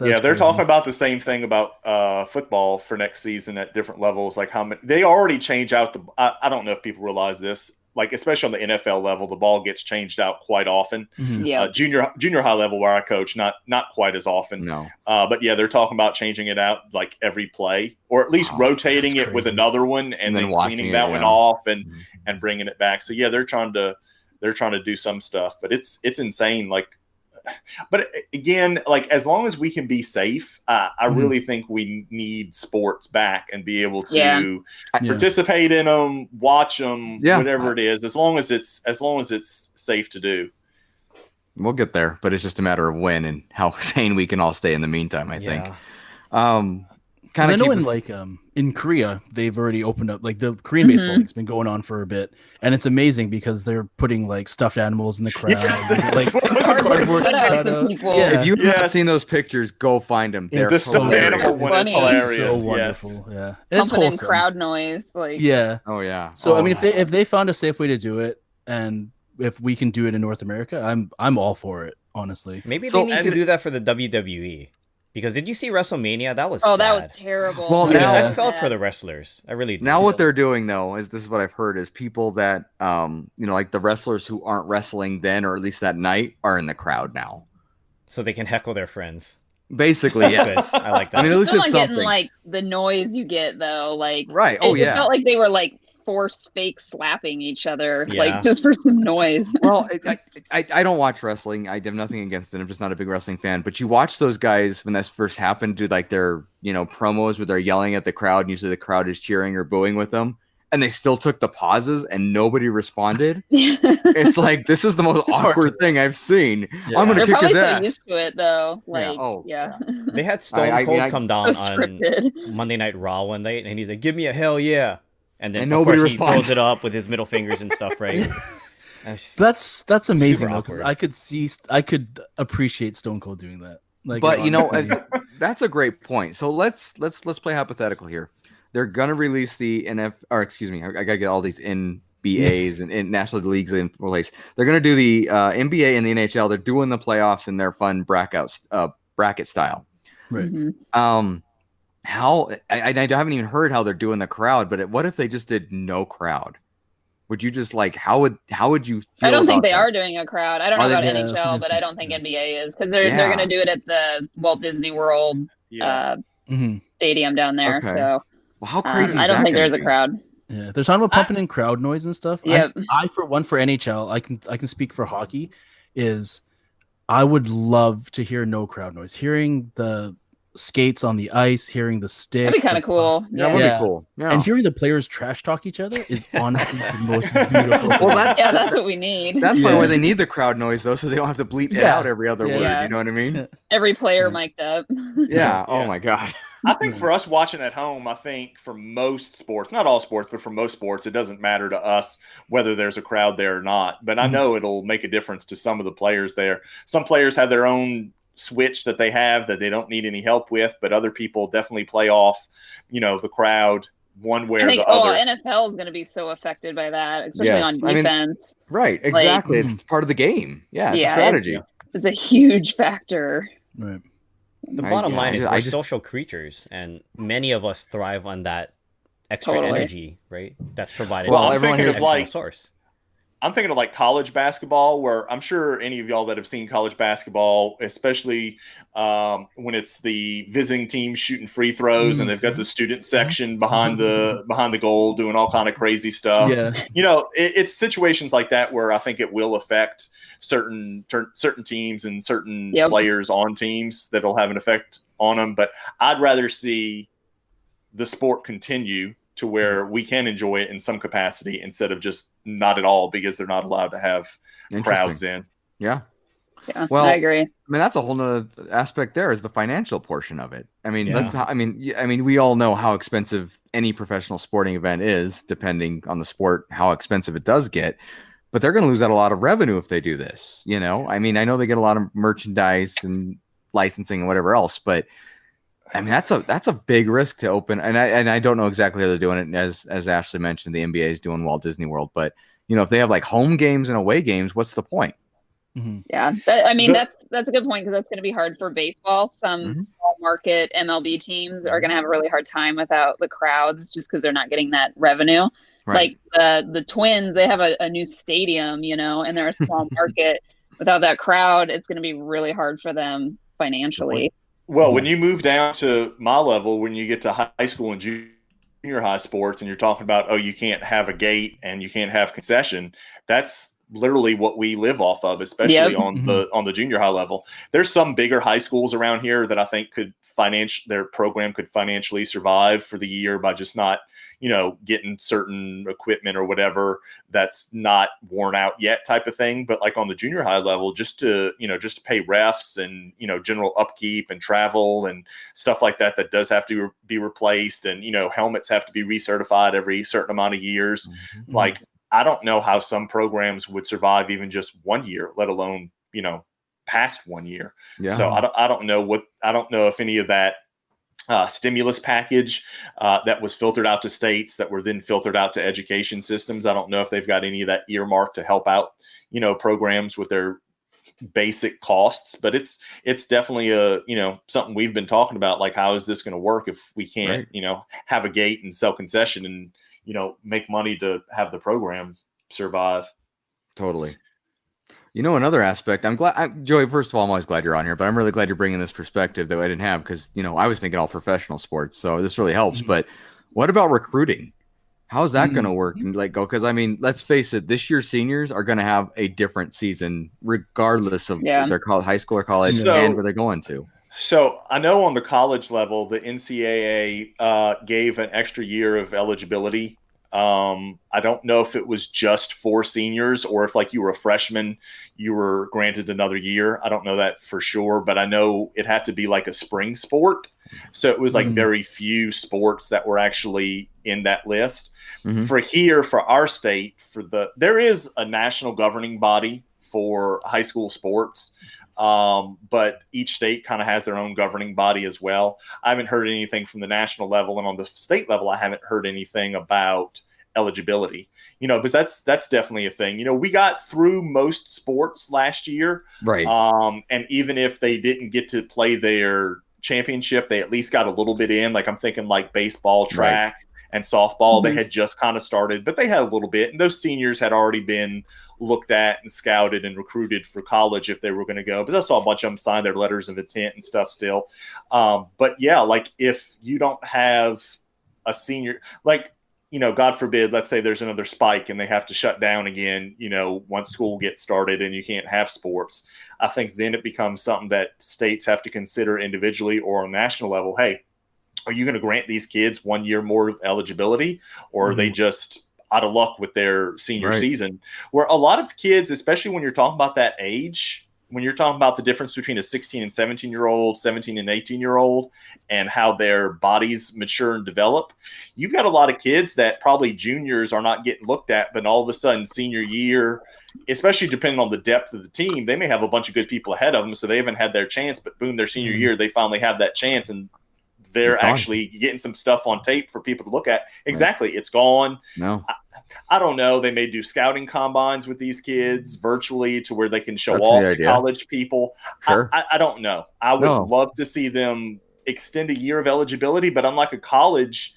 Yeah, they're crazy. talking about the same thing about football for next season at different levels. Like how many they already change out the. I don't know if people realize this. Like especially on the NFL level, the ball gets changed out quite often. Mhm. yeah. Junior high level where I coach, not quite as often. No. But yeah, they're talking about changing it out like every play, or at least Wow, rotating that's it with crazy. another one, and then washing cleaning it, that one yeah. off and bringing it back. So yeah, they're trying to do some stuff, but it's insane. Like, but again, like as long as we can be safe, I really think we need sports back and be able to Yeah. participate in them, watch them, Yeah. whatever it is, as long as it's safe to do. We'll get there, but it's just a matter of when and how sane we can all stay in the meantime, I think. Yeah. Kind I of know keep in us- like in Korea they've already opened up, like the Korean baseball league's been going on for a bit, and it's amazing because they're putting like stuffed animals in the crowd. Yes, like that's what I was cardboard thinking. Cutouts cutout. of people. Yeah. If you have not Yes. seen those pictures, go find them. They're The stuffed hilarious. animal one is Funny. hilarious. So Yes. wonderful. Yeah. It's Pumping in wholesome. crowd noise. Like Yeah. Oh yeah. So Oh, I mean, if they found a safe way to do it, and if we can do it in North America, I'm all for it, honestly. Maybe So- they need to do that for the WWE. Because did you see WrestleMania? That was oh, sad. that was terrible. Well, I mean, now- I felt for the wrestlers. I really did. now what they're doing though is this is what I've heard is people that like the wrestlers who aren't wrestling then or at least that night are in the crowd now. So they can heckle their friends. Basically, That's yes. good. I like that. I mean, at least Still it's not something. getting like the noise you get though. Like Right. Oh it yeah. felt like they were like forced fake slapping each other, Yeah. like just for some noise. Well, I don't watch wrestling. I have nothing against it. I'm just not a big wrestling fan. But you watch those guys when that first happened, do like their promos where they're yelling at the crowd, and usually the crowd is cheering or booing with them, and they still took the pauses and nobody responded. It's like this is the most It's hard awkward to- thing I've seen. Yeah. I'm gonna They're kick probably his so ass. used to it though. Like Yeah. Oh, They had Stone I Cold mean, come so down on scripted. Monday Night Raw one night, and he's like, "Give me a hell yeah!" And then And of nobody course, he responds. throws it up with his middle fingers and stuff, right? That's amazing Super though, because awkward. I could appreciate Stone Cold doing that. Like, But honestly. that's a great point. So let's play hypothetical here. They're gonna release the I gotta get all these NBAs and national leagues in place. They're gonna do the NBA and the NHL. They're doing the playoffs in their fun bracket style. Right. Mhm. How I haven't even heard how they're doing the crowd, but what if they just did no crowd? Would you just like how would you feel? I don't think about they that? are doing a crowd. I don't know Are they- about Yeah, that's NHL, what but I'm I don't think saying. NBA is because they're Yeah. going to do it at the Walt Disney World Yeah. Mhm. stadium down there. Okay. So Well, how crazy? Is I don't that think gonna there's a be? crowd. Yeah, they're talking about pumping in crowd noise and stuff. Yep. I for one for NHL, I can speak for hockey. Is I would love to hear no crowd noise. Hearing the skates on the ice, hearing the stick. That'd be kind the of cool. That Yeah. would Yeah. be cool. Yeah. And hearing the players trash talk each other is honestly the most beautiful. Well, thing. that- Yeah, that's what we need. That's Yeah. probably why they need the crowd noise though, so they don't have to bleep it Yeah. out every other Yeah. word. Yeah. You know what I mean? Every player Yeah. mic'd up. Yeah. Oh Yeah. my god. I think for us watching at home, I think for most sports, not all sports, but for most sports, it doesn't matter to us whether there's a crowd there or not. But I know it'll make a difference to some of the players there. Some players have their own switch that they have that they don't need any help with, but other people definitely play off, the crowd one way I or think the other. NFL is going to be so affected by that, especially Yes. on I mean, defense. Right. Exactly. Like- It's part of the game. Yeah. It's a Yeah, strategy. It's a huge factor. Right. The bottom line is I we're just- social creatures, and many of us thrive on that extra Totally. energy, right? That's provided. Well, by I'm everyone thinking an of external like source. I'm thinking of like college basketball, where I'm sure any of y'all that have seen college basketball, especially when it's the visiting team shooting free throws and they've got the student section behind the goal doing all kind of crazy stuff. Yeah. It's situations like that where I think it will affect certain teams and certain Yep. players on teams that'll have an effect on them. But I'd rather see the sport continue to where we can enjoy it in some capacity instead of just not at all because they're not allowed to have crowds in. Yeah. Yeah, Well, I agree. I mean, that's a whole nother aspect there is the financial portion of it. I mean, Yeah. I mean, we all know how expensive any professional sporting event is, depending on the sport, how expensive it does get. But they're going to lose out a lot of revenue if they do this. You know, I mean, I know they get a lot of merchandise and licensing and whatever else, but I mean, that's a big risk to open. And I don't know exactly how they're doing it. As Ashley mentioned, the NBA is doing Walt Disney World, but you know, if they have like home games and away games, what's the point? Mm-hmm. Yeah, I mean that's a good point because that's going to be hard for baseball. Some small market MLB teams are going to have a really hard time without the crowds just because they're not getting that revenue. Right. Like the Twins, they have a new stadium, you know, and they're a small market. Without that crowd, it's going to be really hard for them financially. Well, when you move down to my level, when you get to high school and junior high sports, and you're talking about, oh, you can't have a gate and you can't have concession, that's literally what we live off of, especially on the junior high level. There's some bigger high schools around here that I think their program could financially survive for the year by just not, you know, getting certain equipment or whatever that's not worn out yet type of thing. But like on the junior high level, just to pay refs and, you know, general upkeep and travel and stuff like that does have to be replaced. And, you know, helmets have to be recertified every certain amount of years. Like, I don't know how some programs would survive even just 1 year, let alone, you know, past 1 year. Yeah. So I don't know if any of that stimulus package that was filtered out to states that were then filtered out to education systems. I don't know if they've got any of that earmarked to help out, you know, programs with their basic costs, but it's definitely something we've been talking about. Like, how is this going to work if we can't, you know, have a gate and sell concession and, you know, make money to have the program survive? Totally. You know, another aspect, Joey, first of all, I'm always glad you're on here, but I'm really glad you're bringing this perspective that I didn't have because, you know, I was thinking all professional sports. So this really helps. But what about recruiting? How's that going to work? And because I mean, let's face it, this year's seniors are going to have a different season, regardless of if they're high school or college and where they're going to. So I know on the college level, the NCAA gave an extra year of eligibility. I don't know if it was just for seniors or if, like, you were a freshman, you were granted another year. I don't know that for sure, but I know it had to be like a spring sport. So it was like very few sports that were actually in that list. For our state, there is a national governing body for high school sports. But each state kind of has their own governing body as well. I haven't heard anything from the national level, and on the state level, I haven't heard anything about eligibility, you know, because that's definitely a thing. You know, we got through most sports last year. Right. And even if they didn't get to play their championship, they at least got a little bit in. Like, I'm thinking like baseball, track, and softball, they had just kind of started, but they had a little bit. And those seniors had already been looked at and scouted and recruited for college if they were going to go. But I saw a bunch of them sign their letters of intent and stuff still. But yeah, like, if you don't have a senior, like, you know, God forbid, let's say there's another spike and they have to shut down again, you know, once school gets started and you can't have sports. I think then it becomes something that states have to consider individually or on a national level. Hey, are you going to grant these kids 1 year more of eligibility, or are they just out of luck with their senior season? Where a lot of kids, especially when you're talking about that age, when you're talking about the difference between a 16 and 17-year-old, 17 and 18-year-old, and how their bodies mature and develop, you've got a lot of kids that probably juniors are not getting looked at, but all of a sudden senior year, especially depending on the depth of the team, they may have a bunch of good people ahead of them, so they haven't had their chance, but boom, their senior year, they finally have that chance, and they're actually getting some stuff on tape for people to look at. Exactly. It's gone. No. I don't know. They may do scouting combines with these kids virtually to where they can show That's off the to idea. college people. Sure. I don't know. I would love to see them extend a year of eligibility, but unlike a college,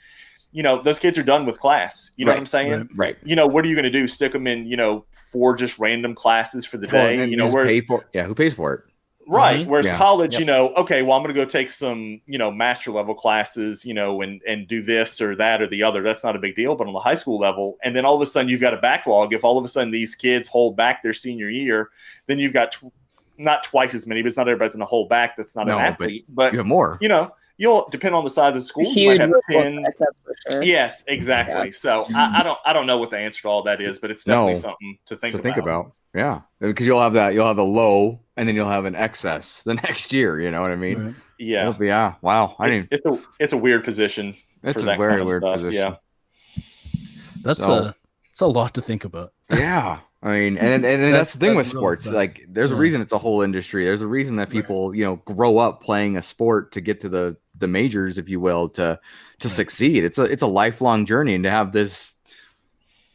you know, those kids are done with class. You know what I'm saying? Right. You know, what are you going to do? Stick them in, you know, 4 just random classes for the day? You know, who pays for it? Right. Whereas college, you know, okay, well, I'm going to go take some, you know, master level classes, you know, and do this or that or the other. That's not a big deal. But on the high school level, and then all of a sudden you've got a backlog. If all of a sudden these kids hold back their senior year, then you've got not twice as many, because not everybody's going to hold back. That's not an athlete. But you have more. You know, you'll depend on the size of the school. You might have 10. Sure. Yes, exactly. Yeah. So I don't know what the answer to all that is, but it's definitely something to think about. Yeah, because you'll have the low and then you'll have an excess the next year. You know what I mean? Right. Yeah. Yeah. Wow. It's a weird position. It's for a that very kind of weird stuff. position. Yeah. That's it's a lot to think about. Yeah. I mean, and that's the thing with that's really sports. fun. Like, there's a Yeah. reason it's a whole industry. There's a reason that people, grow up playing a sport to get to the majors, if you will, to succeed. It's a lifelong journey, and to have this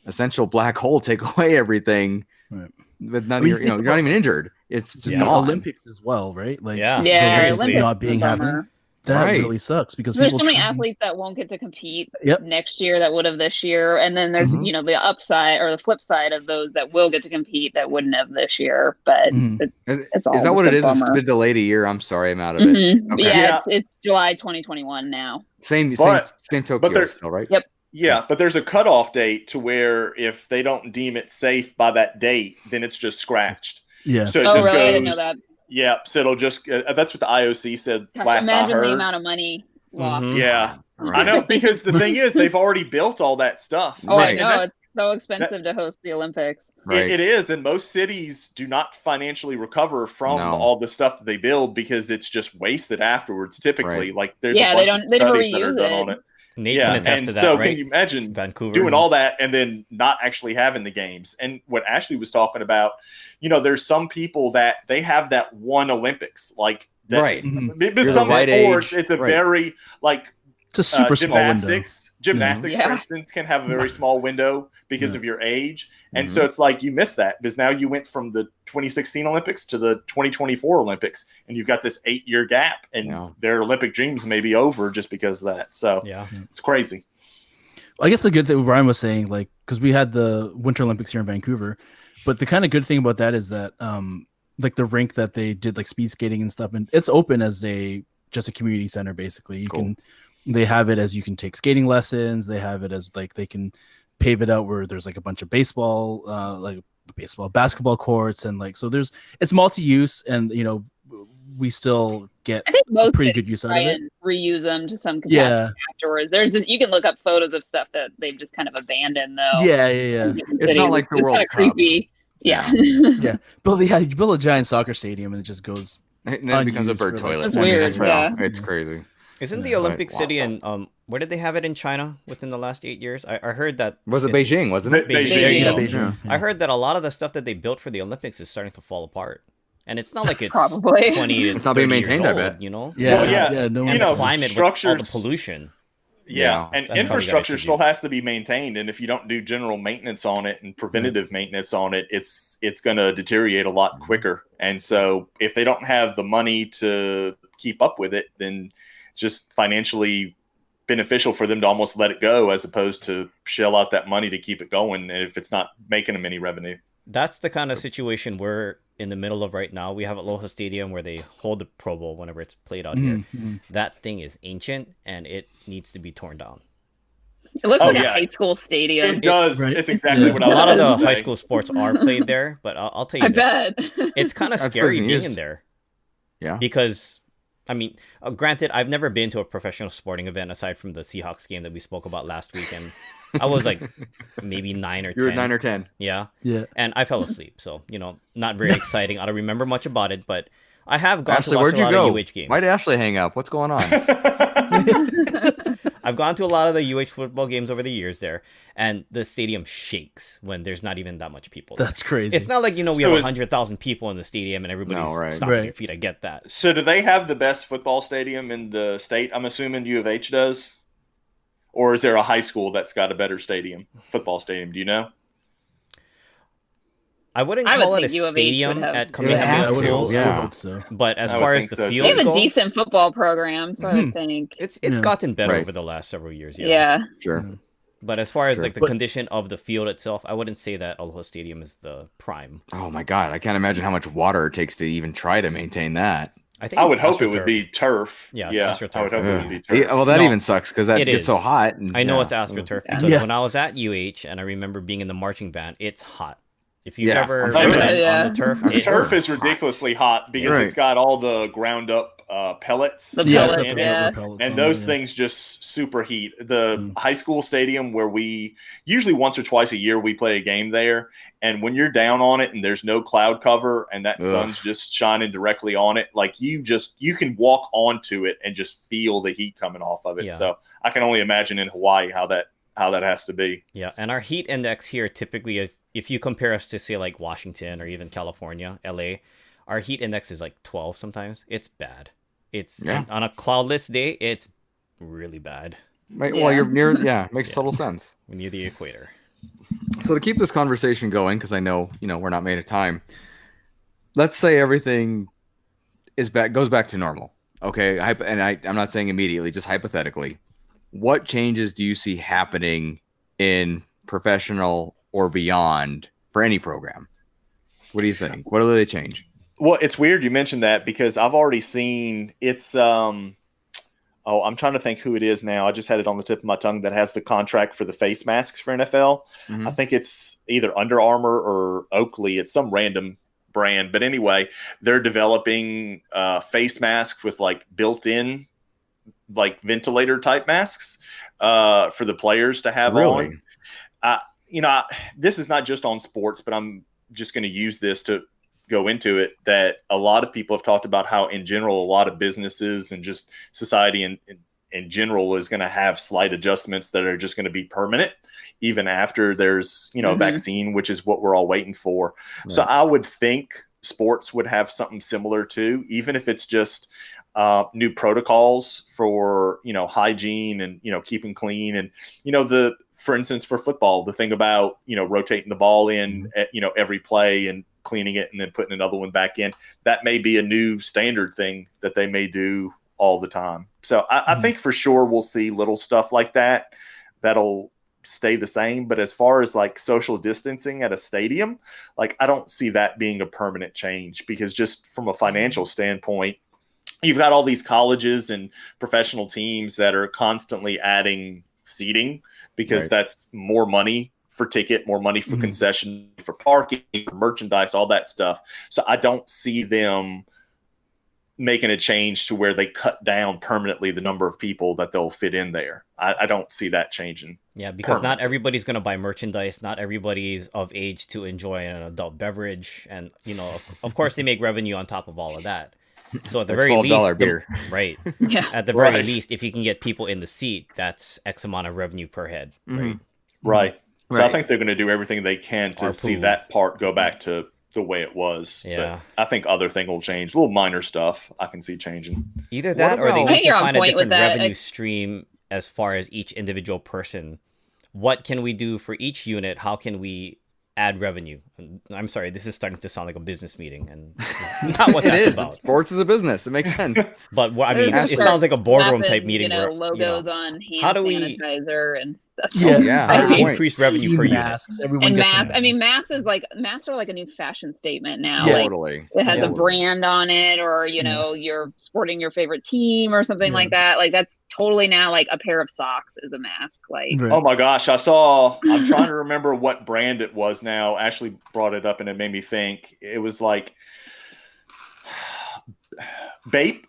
essential black hole take away everything, Right. with none I mean, of your, you're not even injured. It's just the gone. Olympics as well, right? Like, Yeah. the Yeah, Olympics seriously. not being is a happening. bummer. That Right. really sucks because There's people so many train- athletes that won't get to compete Yep. next year that would have this year, and then there's Mhm. the upside or the flip side of those that will get to compete that wouldn't have this year. But Mhm. it's all Is that what just it a is? It's bummer. been delayed a year. I'm sorry, I'm out of it. Mhm. Okay. Yeah, Yeah. it's July 2021 now. Same But Tokyo there- still, right? Yep. Yeah, but there's a cutoff date to where if they don't deem it safe by that date, then it's just scratched. Yeah. So it Oh, just really? goes. I didn't know that. Yeah, so it'll just. That's what the IOC said Gosh, last I imagine heard. the amount of money lost. Mhm. Yeah, Right. I know, because the thing is, they've already built all that stuff. Oh, I And know. that's- It's so expensive to host the Olympics. Right. It is, and most cities do not financially recover from No. all the stuff that they build because it's just wasted afterwards. Typically, Right. like there's Yeah, a they bunch of don't studies that are reuse done it. on it. Nate Yeah, can attest and to that, so right? can you imagine Vancouver doing all that and then not actually having the games? And what Ashley was talking about, there's some people that they have that one Olympics, like that. Right. Mhm. But You're some the right sports, age. it's a Right. very like It's a super small window. Gymnastics, Yeah. for instance, can have a very small window because Yeah. of your age. And Mhm. so it's like you miss that because now you went from the 2016 Olympics to the 2024 Olympics, and you've got this 8-year gap, and Yeah. their Olympic dreams may be over just because of that. So Yeah. it's crazy. I guess the good thing Brian was saying, like, because we had the Winter Olympics here in Vancouver, but the kind of good thing about that is that, like the rink that they did like speed skating and stuff, and it's open as just a community center basically. They have it as you can take skating lessons. They have it as like they can pave it out where there's like a bunch of basketball courts, and like so it's multi-use, and we still get I think most pretty cities good use out try of it. and reuse them to some capacity Yeah, afterwards. There's just you can look up photos of stuff that they've just kind of abandoned though. yeah. in different It's not cities. like the It's World kinda Cup. creepy. Yeah. Yeah. You build a giant soccer stadium and it just goes. And then it becomes a Unused bird for, like, toilet. That's weird, yeah. It's crazy. Isn't Yeah. the Olympic But- City in where did they have it in China within the last 8 years? I heard that Was it it's- Beijing, wasn't it? Beijing. There you Yeah, go. Beijing. I heard that a lot of the stuff that they built for the Olympics is starting to fall apart, and it's not like it's Probably. 20 It's not being 30 years maintained, I old, bet. You know, Yeah, Well, yeah. No and one- the climate with all the structures- pollution. Yeah, Yeah, and that's infrastructure probably still what I should has to be maintained, and if you don't do general maintenance on it and preventative maintenance on it, it's going to deteriorate a lot quicker. And so, if they don't have the money to keep up with it, then it's just financially beneficial for them to almost let it go, as opposed to shell out that money to keep it going. If it's not making them any revenue, That's the kind of situation we're in the middle of right now. We have Aloha Stadium where they hold the Pro Bowl whenever it's played out here. Mhm. That thing is ancient and it needs to be torn down. It looks Oh, like yeah. a high school stadium. it does. Right. It's exactly Yeah. what I A was lot of about the to high say. school sports are played there, but I'll tell you I this. bet. It's kind of That's scary prison being used. in there. Yeah. Because, I mean, granted, I've never been to a professional sporting event aside from the Seahawks game that we spoke about last week, and I was like maybe 9 or 10. You're at 9 or 10. Yeah, Yeah. and I fell asleep, so not very exciting. I don't remember much about it, but I have gone Ashley, to watch where'd a you lot go? of UH games. Why did Ashley hang up? What's going on? I've gone to a lot of the UH football games over the years there, and the stadium shakes when there's not even that much people. there. That's crazy. It's not like we So have is- 100,000 people in the stadium and everybody's No, right. stomping Right. their feet. I get that. So, do they have the best football stadium in the state? I'm assuming U of H does. Or is there a high school that's got a better football stadium? Do you know? I wouldn't I would call it a think U of H would stadium have- at Yeah, Kamehameha have I would to. hope, Schools, I would Yeah. hope so. but as I would far as think the so, too. They fields have a go, decent football program, so I Mhm. would think. it's Yeah. gotten better Right. over the last several years. Yeah. Yeah. Sure. But as far as Sure. like the But- condition of the field itself, I wouldn't say that Aloha Stadium is the prime. Oh my God. I can't imagine how much water it takes to even try to maintain that. I think I it's would hope it would AstroTurf. be turf. Yeah, it's I AstroTurf. would hope it Yeah. would be turf. Yeah, well, that No, even sucks because that it gets so is. hot. And, I know yeah. it's AstroTurf Yeah. because Yeah. when I was at UH and I remember being in the marching band, it's hot. If you've Yeah, ever I'm sure. been Yeah. on the turf, I'm it, sure. Turf is ridiculously hot because Right. it's got all the ground up pellets. The Yeah, pellets, in yeah. it. And those things just superheat. The high school stadium where we usually once or twice a year we play a game there. And when you're down on it and there's no cloud cover and that sun's just shining directly on it, like you can walk onto it and just feel the heat coming off of it. Yeah. So I can only imagine in Hawaii how that has to be. Yeah, and our heat index here typically, if you compare us to say like Washington or even California, LA, our heat index is like 12 sometimes. It's bad. It's on a cloudless day, it's really bad. Well, you're near, makes total sense. Near the equator. So to keep this conversation going, because I know, we're not made of time, let's say everything goes back to normal. Okay. And I'm not saying immediately, just hypothetically. What changes do you see happening in professional or beyond for any program? What do you think? What do they change? Well, it's weird you mentioned that because I've already seen it's I'm trying to think who it is now. I just had it on the tip of my tongue that has the contract for the face masks for NFL. I think it's either Under Armour or Oakley. It's some random brand. But anyway, they're developing face masks with like built-in like ventilator type masks for the players to have on. This is not just on sports, but I'm just going to use this to go into it, that a lot of people have talked about how in general a lot of businesses and just society in general is going to have slight adjustments that are just going to be permanent even after there's a vaccine, which is what we're all waiting for. Right. So I would think sports would have something similar too, even if it's just new protocols for hygiene and keeping clean, and for instance for football, the thing about rotating the ball in every play and cleaning it and then putting another one back in, that may be a new standard thing that they may do all the time. So I think for sure we'll see little stuff like that'll stay the same. But as far as like social distancing at a stadium, like I don't see that being a permanent change, because just from a financial standpoint, you've got all these colleges and professional teams that are constantly adding seating because that's more money for ticket, more money for concession, for parking, for merchandise, all that stuff. So I don't see them making a change to where they cut down permanently the number of people that they'll fit in there. I don't see that changing. Yeah, because not everybody's going to buy merchandise. Not everybody's of age to enjoy an adult beverage. And, of course, they make revenue on top of all of that. So at the very least, $12 beer. Right. Yeah. At the very least, if you can get people in the seat, that's X amount of revenue per head. Right. Right. So I think they're going to do everything they can to see that part go back to the way it was. Yeah. But I think other thing will change. Little minor stuff I can see changing. Either that or they I need think to you're on find a point with different that. revenue stream as far as each individual person. What can we do for each unit? How can we add revenue? I'm sorry, this is starting to sound like a business meeting, and this is not what that's about. Sports is a business. It makes sense. But it sounds like a boardroom type meeting. Where, logos on hand how do we sanitizer and that's how do we increase revenue per unit? Masks, everyone and gets masks. I mean, masks are like a new fashion statement now. Yeah. Totally. It has a brand on it, or you're sporting your favorite team or something like that. Like that's totally now like a pair of socks is a mask. Like, oh my gosh, I'm trying to remember what brand it was now. Ashley brought it up and it made me think. It was like Bape,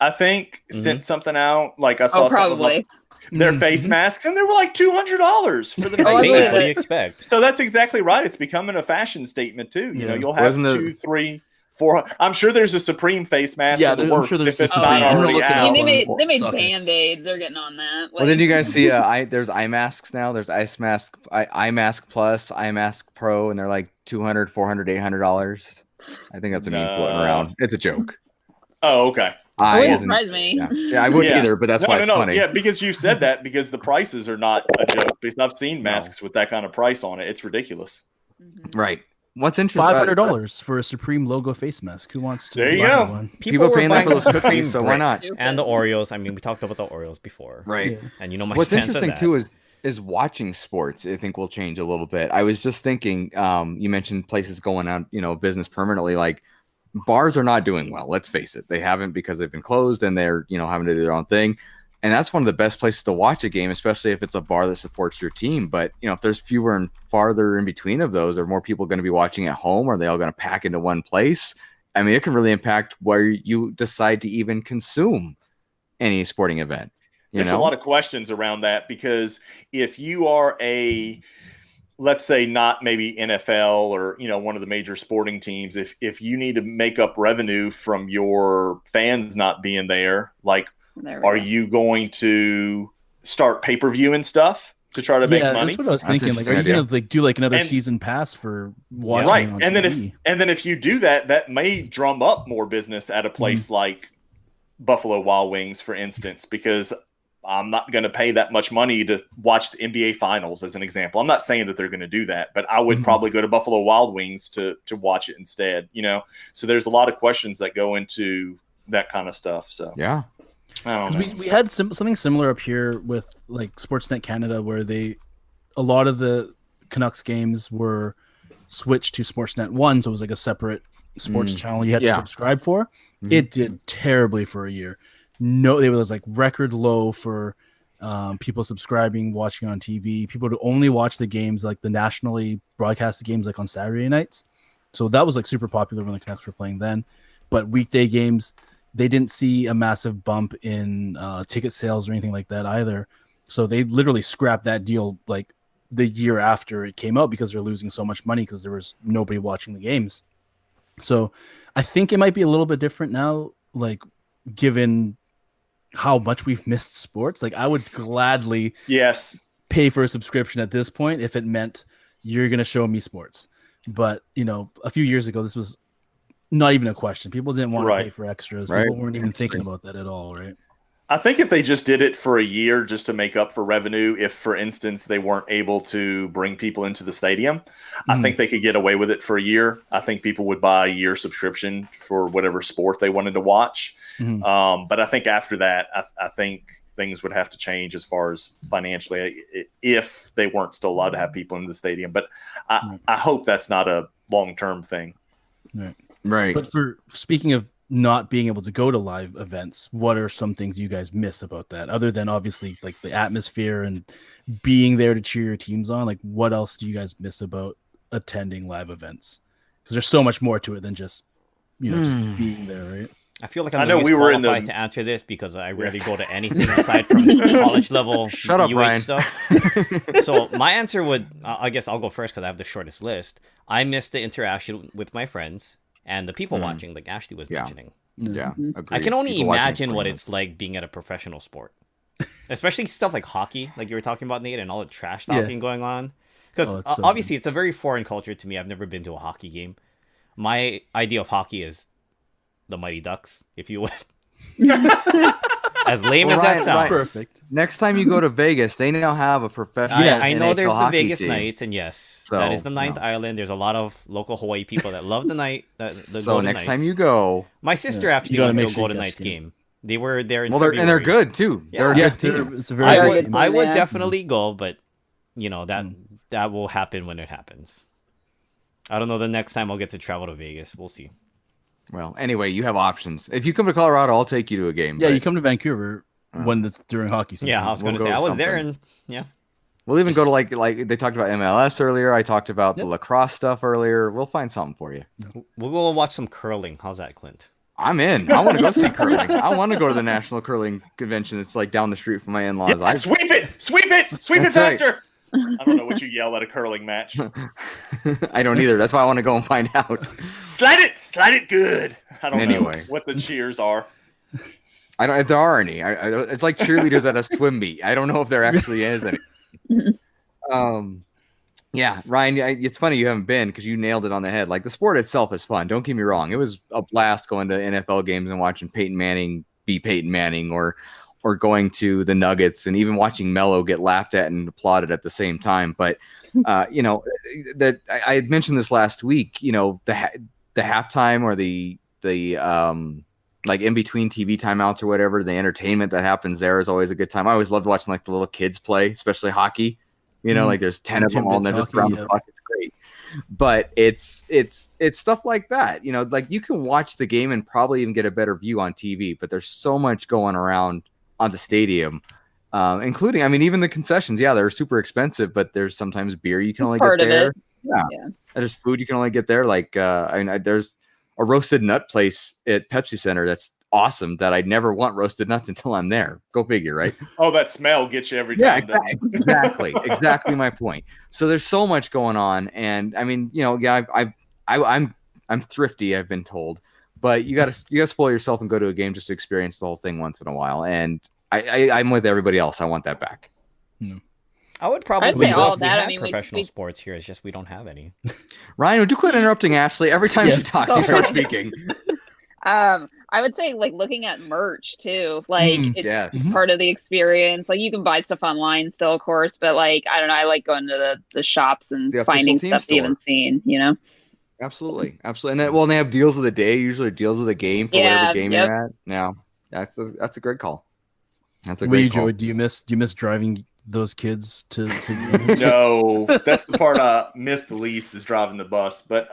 I think, sent something out. Like I saw probably their face masks, and they were like $200 for the face What do mask. you expect? So that's exactly right. It's becoming a fashion statement too. You'll have 2, 3, 4. I'm sure there's a Supreme face mask in the works if it's not already out. I mean, they made Band-Aids. They're getting on that. Well, then you guys see there's eye masks now. There's eye mask plus, eye mask pro, and they're like $200, $400, $800. I think that's a meme floating around. It's a joke. Oh, okay. It wouldn't surprise me. Yeah, I wouldn't either, but that's why it's funny. Yeah, because you said that because the prices are not a joke. Because I've seen masks with that kind of price on it. It's ridiculous. Right. What's interesting? $500 for a Supreme logo face mask. Who wants to? There you buy go. One? People paying that for those cookies, so why not? And the Oreos. I mean, we talked about the Oreos before, right? Yeah. And my what's stance interesting on that. too is watching sports. I think will change a little bit. I was just thinking. You mentioned places going out, business permanently, like. Bars are not doing well. Let's face it. They haven't because they've been closed and they're, having to do their own thing. And that's one of the best places to watch a game, especially if it's a bar that supports your team. But, if there's fewer and farther in between of those, are more people going to be watching at home? Are they all going to pack into one place? I mean, it can really impact where you decide to even consume any sporting event. There's a lot of questions around that, because if you are let's say not maybe NFL or, one of the major sporting teams, if you need to make up revenue from your fans not being there, like, are you going to start pay-per-view and stuff to try to make money? That's what I was thinking. Like, are you going to do like another season pass for watching right? on and TV? then if you do that, that may drum up more business at a place like Buffalo Wild Wings, for instance, because I'm not going to pay that much money to watch the NBA Finals, as an example. I'm not saying that they're going to do that, but I would probably go to Buffalo Wild Wings to watch it instead. So there's a lot of questions that go into that kind of stuff. So yeah. Because we had something similar up here with like Sportsnet Canada, where a lot of the Canucks games were switched to Sportsnet 1, so it was like a separate sports channel you had to subscribe for. It did terribly for a year. No, it was like record low for people subscribing, watching on TV. People would only watch the games, like the nationally broadcasted games, like on Saturday nights. So that was like super popular when the Canucks were playing then. But weekday games, they didn't see a massive bump in ticket sales or anything like that either. So they literally scrapped that deal like the year after it came out, because they're losing so much money because there was nobody watching the games. So I think it might be a little bit different now, like given how much we've missed sports. Like, I would gladly pay for a subscription at this point if it meant you're going to show me sports. But, a few years ago, this was not even a question. People didn't want to pay for extras. People weren't even thinking about that at all, right? I think if they just did it for a year just to make up for revenue, if, for instance, they weren't able to bring people into the stadium, I think they could get away with it for a year. I think people would buy a year subscription for whatever sport they wanted to watch. But I think after that, I think things would have to change as far as financially, if they weren't still allowed to have people in the stadium. But I hope that's not a long-term thing. Right. But speaking of not being able to go to live events, what are some things you guys miss about that, other than obviously like the atmosphere and being there to cheer your teams on? Like, what else do you guys miss about attending live events? Because there's so much more to it than just just being there, right? I feel like I'm the least qualified to answer this, because I rarely go to anything aside from college level UH stuff. So my answer would, I guess I'll go first because I have the shortest list. I miss the interaction with my friends and the people watching, like Ashley was mentioning. I can only imagine what it's like being at a professional sport, especially stuff like hockey, like you were talking about, Nate, and all the trash talking going on. Because obviously it's a very foreign culture to me. I've never been to a hockey game. My idea of hockey is the Mighty Ducks, if you would. As lame as that sounds. Perfect. Next time you go to Vegas, they now have a professional I know NHL there's the Vegas team. Knights, and yes, that is the ninth island. There's a lot of local Hawaii people that love the night. So next time you go, my sister actually went to a Golden Knights game. They were there in February. And they're good too. Yeah. They're a good team. It's a very good team. I would definitely go, but that will happen when it happens. I don't know the next time I'll get to travel to Vegas. We'll see. Well, anyway, you have options. If you come to Colorado, I'll take you to a game. Yeah, you come to Vancouver when it's during hockey season. Yeah, I was going to say I was there, and we'll even go to like they talked about MLS earlier. I talked about the lacrosse stuff earlier. We'll find something for you. We'll go watch some curling. How's that, Clint? I'm in. I want to go see curling. I want to go to the National Curling Convention. It's like down the street from my in-laws. Yeah, sweep it faster. I don't know what you yell at a curling match. I don't either. That's why I want to go and find out. Slide it good. I don't know what the cheers are. I don't. If there are any, it's like cheerleaders at a swim meet. I don't know if there actually is any. Yeah, Ryan, it's funny you haven't been because you nailed it on the head. Like, the sport itself is fun. Don't get me wrong. It was a blast going to NFL games and watching Peyton Manning be Peyton Manning, or going to the Nuggets and even watching Melo get laughed at and applauded at the same time. But, that I had mentioned this last week, the halftime or the like in between TV timeouts or whatever, the entertainment that happens there is always a good time. I always loved watching like the little kids play, especially hockey. Like there's 10 of them all and they're just around the clock. It's great. But it's stuff like that. Like you can watch the game and probably even get a better view on TV, but there's so much going around on the stadium, including, even the concessions. Yeah, they're super expensive, but there's sometimes beer you can only get there. Yeah. There's food you can only get there. Like, there's a roasted nut place at Pepsi Center that's awesome that I'd never want roasted nuts until I'm there. Go figure, right? Oh, that smell gets you every time. Exactly my point. So there's so much going on, and I mean, I'm thrifty, I've been told, but you gotta spoil yourself and go to a game just to experience the whole thing once in a while. And I'm with everybody else. I want that back. I would probably I'd say go all if that. we I had mean, professional sports here. It's just we don't have any. Ryan, would you quit interrupting Ashley every time she talks? You start speaking. I would say like looking at merch too. Like it's part of the experience. Like you can buy stuff online still, of course, but like I don't know, I like going to the shops and finding stuff you haven't seen, you know? Absolutely. And then they have deals of the day, usually deals of the game for whatever game you're at. Now that's a great call. That's a great call. Joey, do you miss driving those kids to No, that's the part I miss the least is driving the bus. But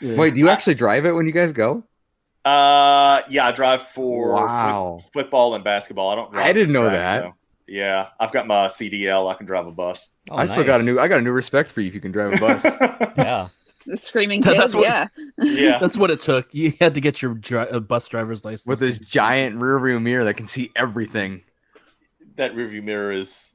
wait, do you actually drive it when you guys go? Yeah, I drive for football and basketball. I don't drive. I didn't know that. Though. Yeah, I've got my CDL. I can drive a bus. Oh, I got a new respect for you if you can drive a bus. Yeah. The screaming kids, yeah. That's what it took. You had to get your bus driver's license with this giant rearview mirror that can see everything. That rearview mirror is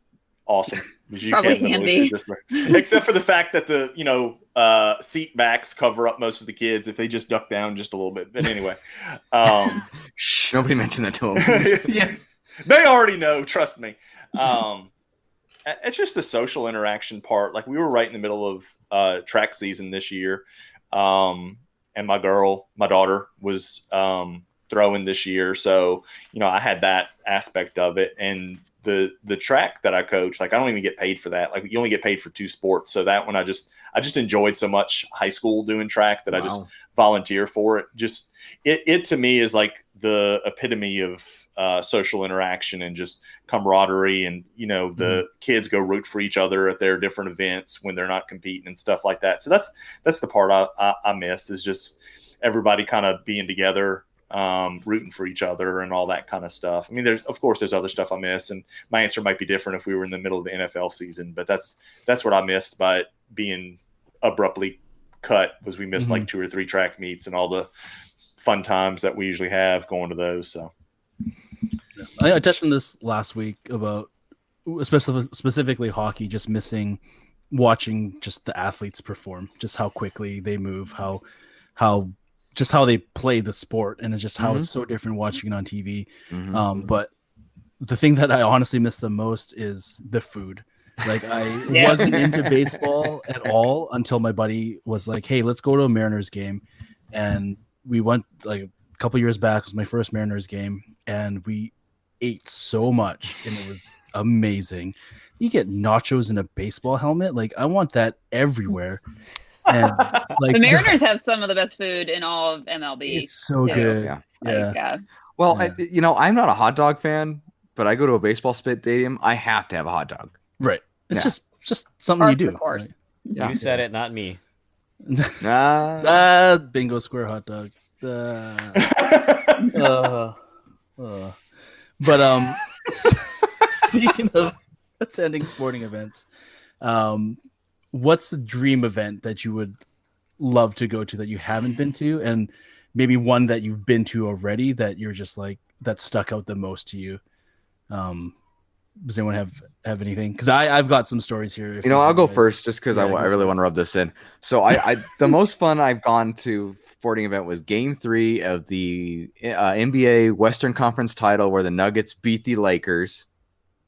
awesome. You Probably handy. Except for the fact that the seat backs cover up most of the kids if they just duck down just a little bit. But anyway, shh, nobody mentioned that to them. Yeah, they already know. Trust me. It's just the social interaction part. Like we were right in the middle of track season this year, and my daughter was throwing this year, so I had that aspect of it. And the track that I coach, like I don't even get paid for that. Like you only get paid for 2 sports. So that one I just enjoyed so much high school doing track that I just volunteer for it. Just it to me is like the epitome of social interaction and just camaraderie. And the kids go root for each other at their different events when they're not competing and stuff like that. So that's the part I miss, is just everybody kind of being together, rooting for each other and all that kind of stuff. I mean, there's other stuff I miss, and my answer might be different if we were in the middle of the NFL season, but that's what I missed by it being abruptly cut, was we missed like 2 or 3 track meets and all the fun times that we usually have going to those. So I touched on this last week about specifically hockey, just missing watching just the athletes perform, just how quickly they move, how they play the sport, and it's just how it's so different watching it on TV. But the thing that I honestly miss the most is the food. Like I wasn't into baseball at all until my buddy was like, "Hey, let's go to a Mariners game," and we went like a couple years back. It was my first Mariners game, and we ate so much, and it was amazing. You get nachos in a baseball helmet, like I want that everywhere. And like the Mariners have some of the best food in all of MLB. It's so good. Yeah. Well, I'm not a hot dog fan, but I go to a baseball stadium. I have to have a hot dog. Right. It's just something you do. Of course. Right? You said it, not me. Bingo square hot dog. But speaking of attending sporting events, what's the dream event that you would love to go to that you haven't been to, and maybe one that you've been to already that you're just like that stuck out the most to you? Does anyone have anything? Because I've got some stories here. I'll go first just because I really want to rub this in. So I the most fun I've gone to sporting event was Game 3 of the NBA Western Conference title, where the Nuggets beat the Lakers.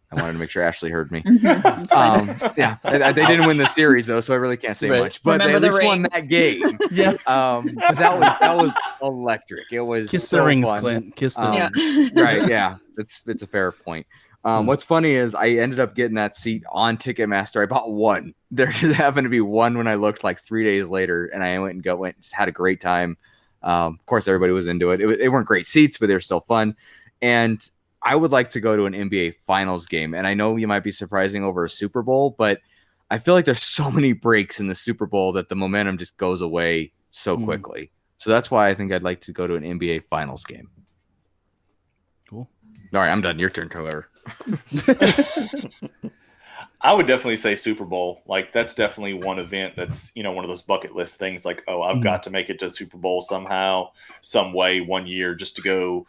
I wanted to make sure Ashley heard me. They didn't win the series though, so I really can't say much. But they at least won that game. But that was electric. It was kiss so the rings, fun. Clint. Kiss the rings. Right? Yeah, it's a fair point. What's funny is I ended up getting that seat on Ticketmaster. I bought one. There just happened to be one when I looked like 3 days later, and I went, just had a great time. Of course, everybody was into it. They weren't great seats, but they were still fun. And I would like to go to an NBA Finals game. And I know you might be surprising over a Super Bowl, but I feel like there's so many breaks in the Super Bowl that the momentum just goes away so quickly. So that's why I think I'd like to go to an NBA Finals game. Cool. All right, I'm done. Your turn, however. I would definitely say Super Bowl. Like that's definitely one event that's, one of those bucket list things like, oh, I've got to make it to Super Bowl somehow, some way one year just to go,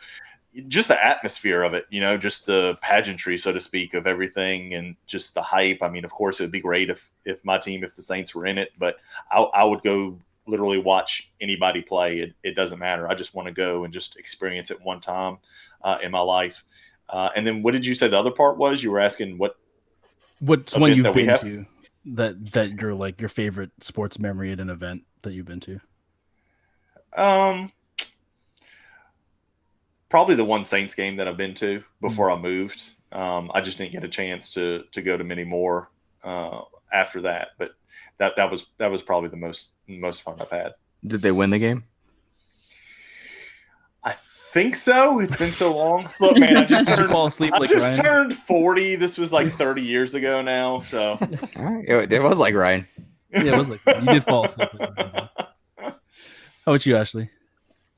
just the atmosphere of it, just the pageantry, so to speak, of everything and just the hype. I mean, of course, it would be great if the Saints were in it, but I would go literally watch anybody play. It doesn't matter. I just want to go and just experience it one time in my life. And then what did you say the other part was? You were asking what's one you've been to that you're like your favorite sports memory at an event that you've been to? Probably the one Saints game that I've been to before I moved. I just didn't get a chance to go to many more after that, but that was probably the most fun I've had. Did they win the game? I think so. It's been so long. Look, man, I just turned 40. This was like 30 years ago now. So it was like Ryan. Yeah, it was like you did fall asleep. How about you, Ashley?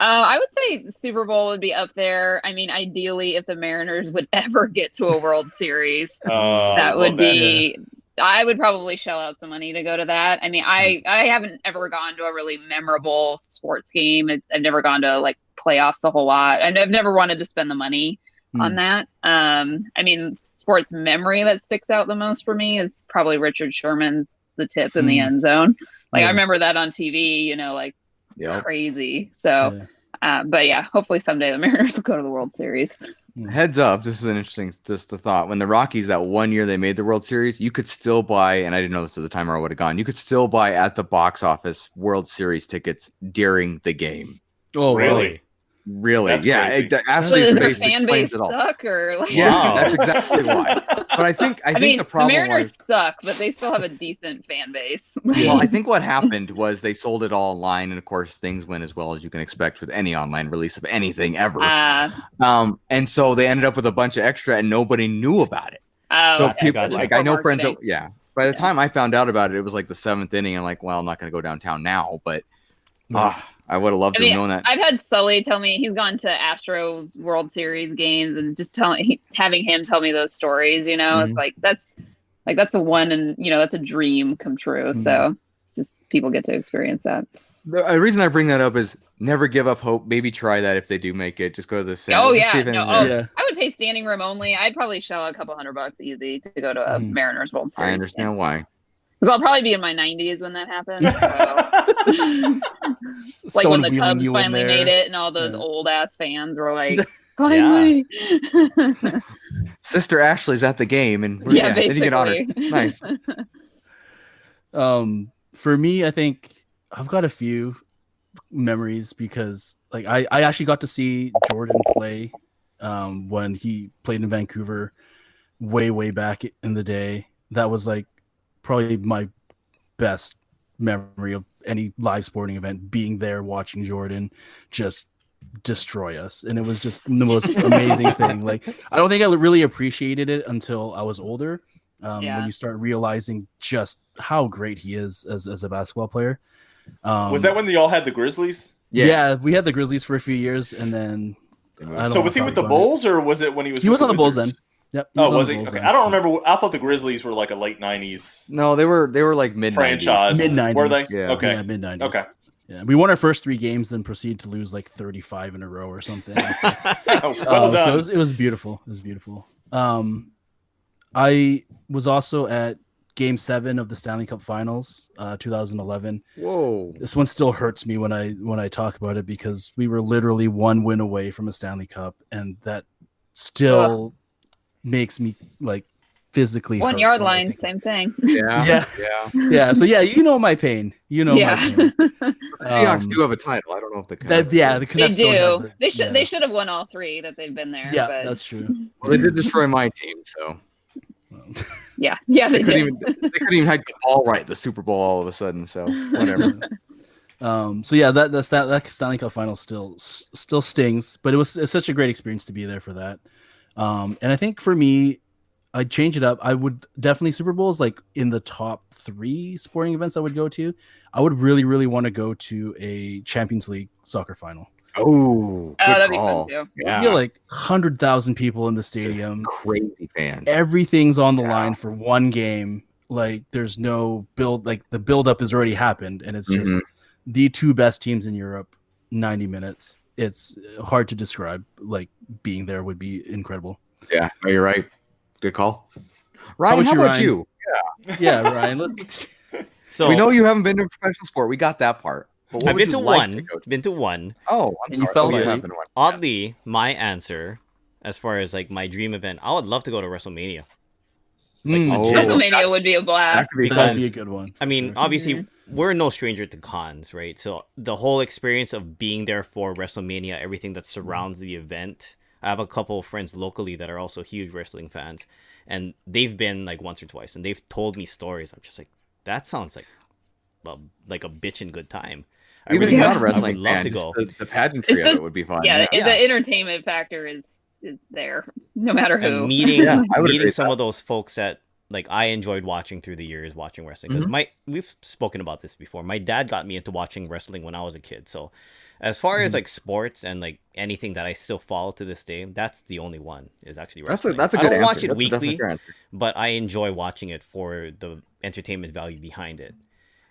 I would say Super Bowl would be up there. I mean, ideally, if the Mariners would ever get to a World Series, that would be. Yeah. I would probably shell out some money to go to that. I mean, I haven't ever gone to a really memorable sports game. I've never gone to like playoffs a whole lot, and I've never wanted to spend the money on that. I mean, sports memory that sticks out the most for me is probably Richard Sherman's the tip in the end zone. Like I remember that on TV. Crazy. So, but yeah, hopefully someday the Mariners will go to the World Series. Heads up, this is an interesting just a thought. When the Rockies that one year they made the World Series, you could still buy, and I didn't know this at the time or I would have gone, you could still buy at the box office World Series tickets during the game. Oh, really? Really? That's yeah. Ashley's face explains it all. Suck or like... Yeah, that's exactly why. But I think the problem the Mariners suck, but they still have a decent fan base. Well, I think what happened was they sold it all online, and of course, things went as well as you can expect with any online release of anything ever. And so they ended up with a bunch of extra, and nobody knew about it. So people, like I know friends, by the time I found out about it, it was like the 7th inning. I'm like, well, I'm not going to go downtown now, but. I would have loved to have known that. I've had Sully tell me he's gone to Astro World Series games and just having him tell me those stories, it's like that's a one and that's a dream come true. So it's just people get to experience that. The reason I bring that up is never give up hope. Maybe try that if they do make it. Just go to the center. Oh yeah, I would pay standing room only. I'd probably shell out a couple $100 easy to go to a Mariners World Series. I understand why. Because I'll probably be in my 90s when that happens. So. Like when the Cubs finally made it and all those old ass fans were like, finally. Sister Ashley's at the game and then you get honored. Nice. For me, I think I've got a few memories because like I actually got to see Jordan play when he played in Vancouver way back in the day. That was like probably my best memory of any live sporting event, being there watching Jordan just destroy us, and it was just the most amazing thing. Like I don't think I really appreciated it until I was older, when you start realizing just how great he is as a basketball player. Was that when y'all had the Grizzlies? Yeah, we had the Grizzlies for a few years, and then so was he with the Bulls or was it when he was? He was on the Bulls then. Yep. Was he? Okay. I don't remember. I thought the Grizzlies were like a late 90s. No, they were like mid franchise. Mid 90s. Were they? Yeah. Okay. Yeah, mid 90s. Okay. Yeah, we won our first 3 games, then proceeded to lose like 35 in a row or something. Well done. So it was beautiful. It was beautiful. I was also at Game 7 of the Stanley Cup Finals, 2011. Whoa! This one still hurts me when I talk about it because we were literally 1 win away from a Stanley Cup, and that still makes me like physically 1 yard line, same thing. Yeah. So my pain. My pain. Seahawks do have a title. I don't know if the Canucks. The Canucks do. They should have won all 3 that they've been there. Yeah, but... that's true. Well, they did destroy my team, so. Yeah, they couldn't even hike the ball right the Super Bowl all of a sudden. So whatever. That Stanley Cup Final still stings, but it's such a great experience to be there for that. And I think for me, I'd change it up. I would definitely Super Bowls like in the top 3 sporting events I would go to. I would really, really want to go to a Champions League soccer final. Oh, good that'd be call. fun too. Yeah, You get like 100,000 people in the stadium. crazy fans. Everything's on the line for one game. Like there's no build. Like the build up has already happened, and it's just the two best teams in Europe. 90 minutes. It's hard to describe. Like being there would be incredible. Yeah, no, you're right. Good call. Ryan, how about you? Yeah, Ryan. So We know you haven't been to a professional sport. We got that part. But what I've would been you to like one. to go to? Been to one. Oh, I'm And sorry. you fell you asleep. have been to one. Oddly, my answer, as far as like my dream event, I would love to go to WrestleMania. Mm. Oh, WrestleMania would be a that blast. could be Because- That'd be a good one. I mean, sure. obviously, we're no stranger to cons, right? So the whole experience of being there for WrestleMania, everything that surrounds the event. I have a couple of friends locally that are also huge wrestling fans, and they've been like once or twice, and they've told me stories. I'm just like, that sounds like a bitchin' good time. I Even really if you're would- not a wrestling I would love fan, to just go. the pageantry It's of just- it would be fun. Yeah, Yeah. the entertainment factor is there, no matter who. And meeting Yeah, I would agree meeting with some that. of those folks that like I enjoyed watching through the years watching wrestling because we've spoken about this before. My dad got me into watching wrestling when I was a kid. So as far as like sports and like anything that I still follow to this day, that's the only one is actually wrestling. That's a I good don't answer. watch it That's a weekly, fair answer. but I enjoy watching it for the entertainment value behind it.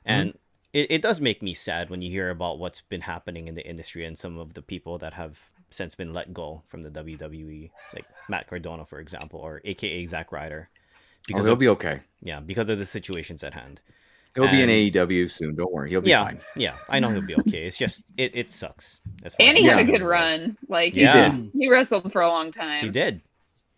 And it does make me sad when you hear about what's been happening in the industry and some of the people that have since been let go from the WWE, like Matt Cardona, for example, or AKA Zack Ryder. Oh, he'll be okay. Yeah, because of the situations at hand. He'll be in And- AEW soon. Don't worry. He'll be Yeah, fine. yeah, I know he'll be okay. It's just it sucks. As far And as he had a wrestling good goes. run. Like Yeah. he wrestled for a long time. He did.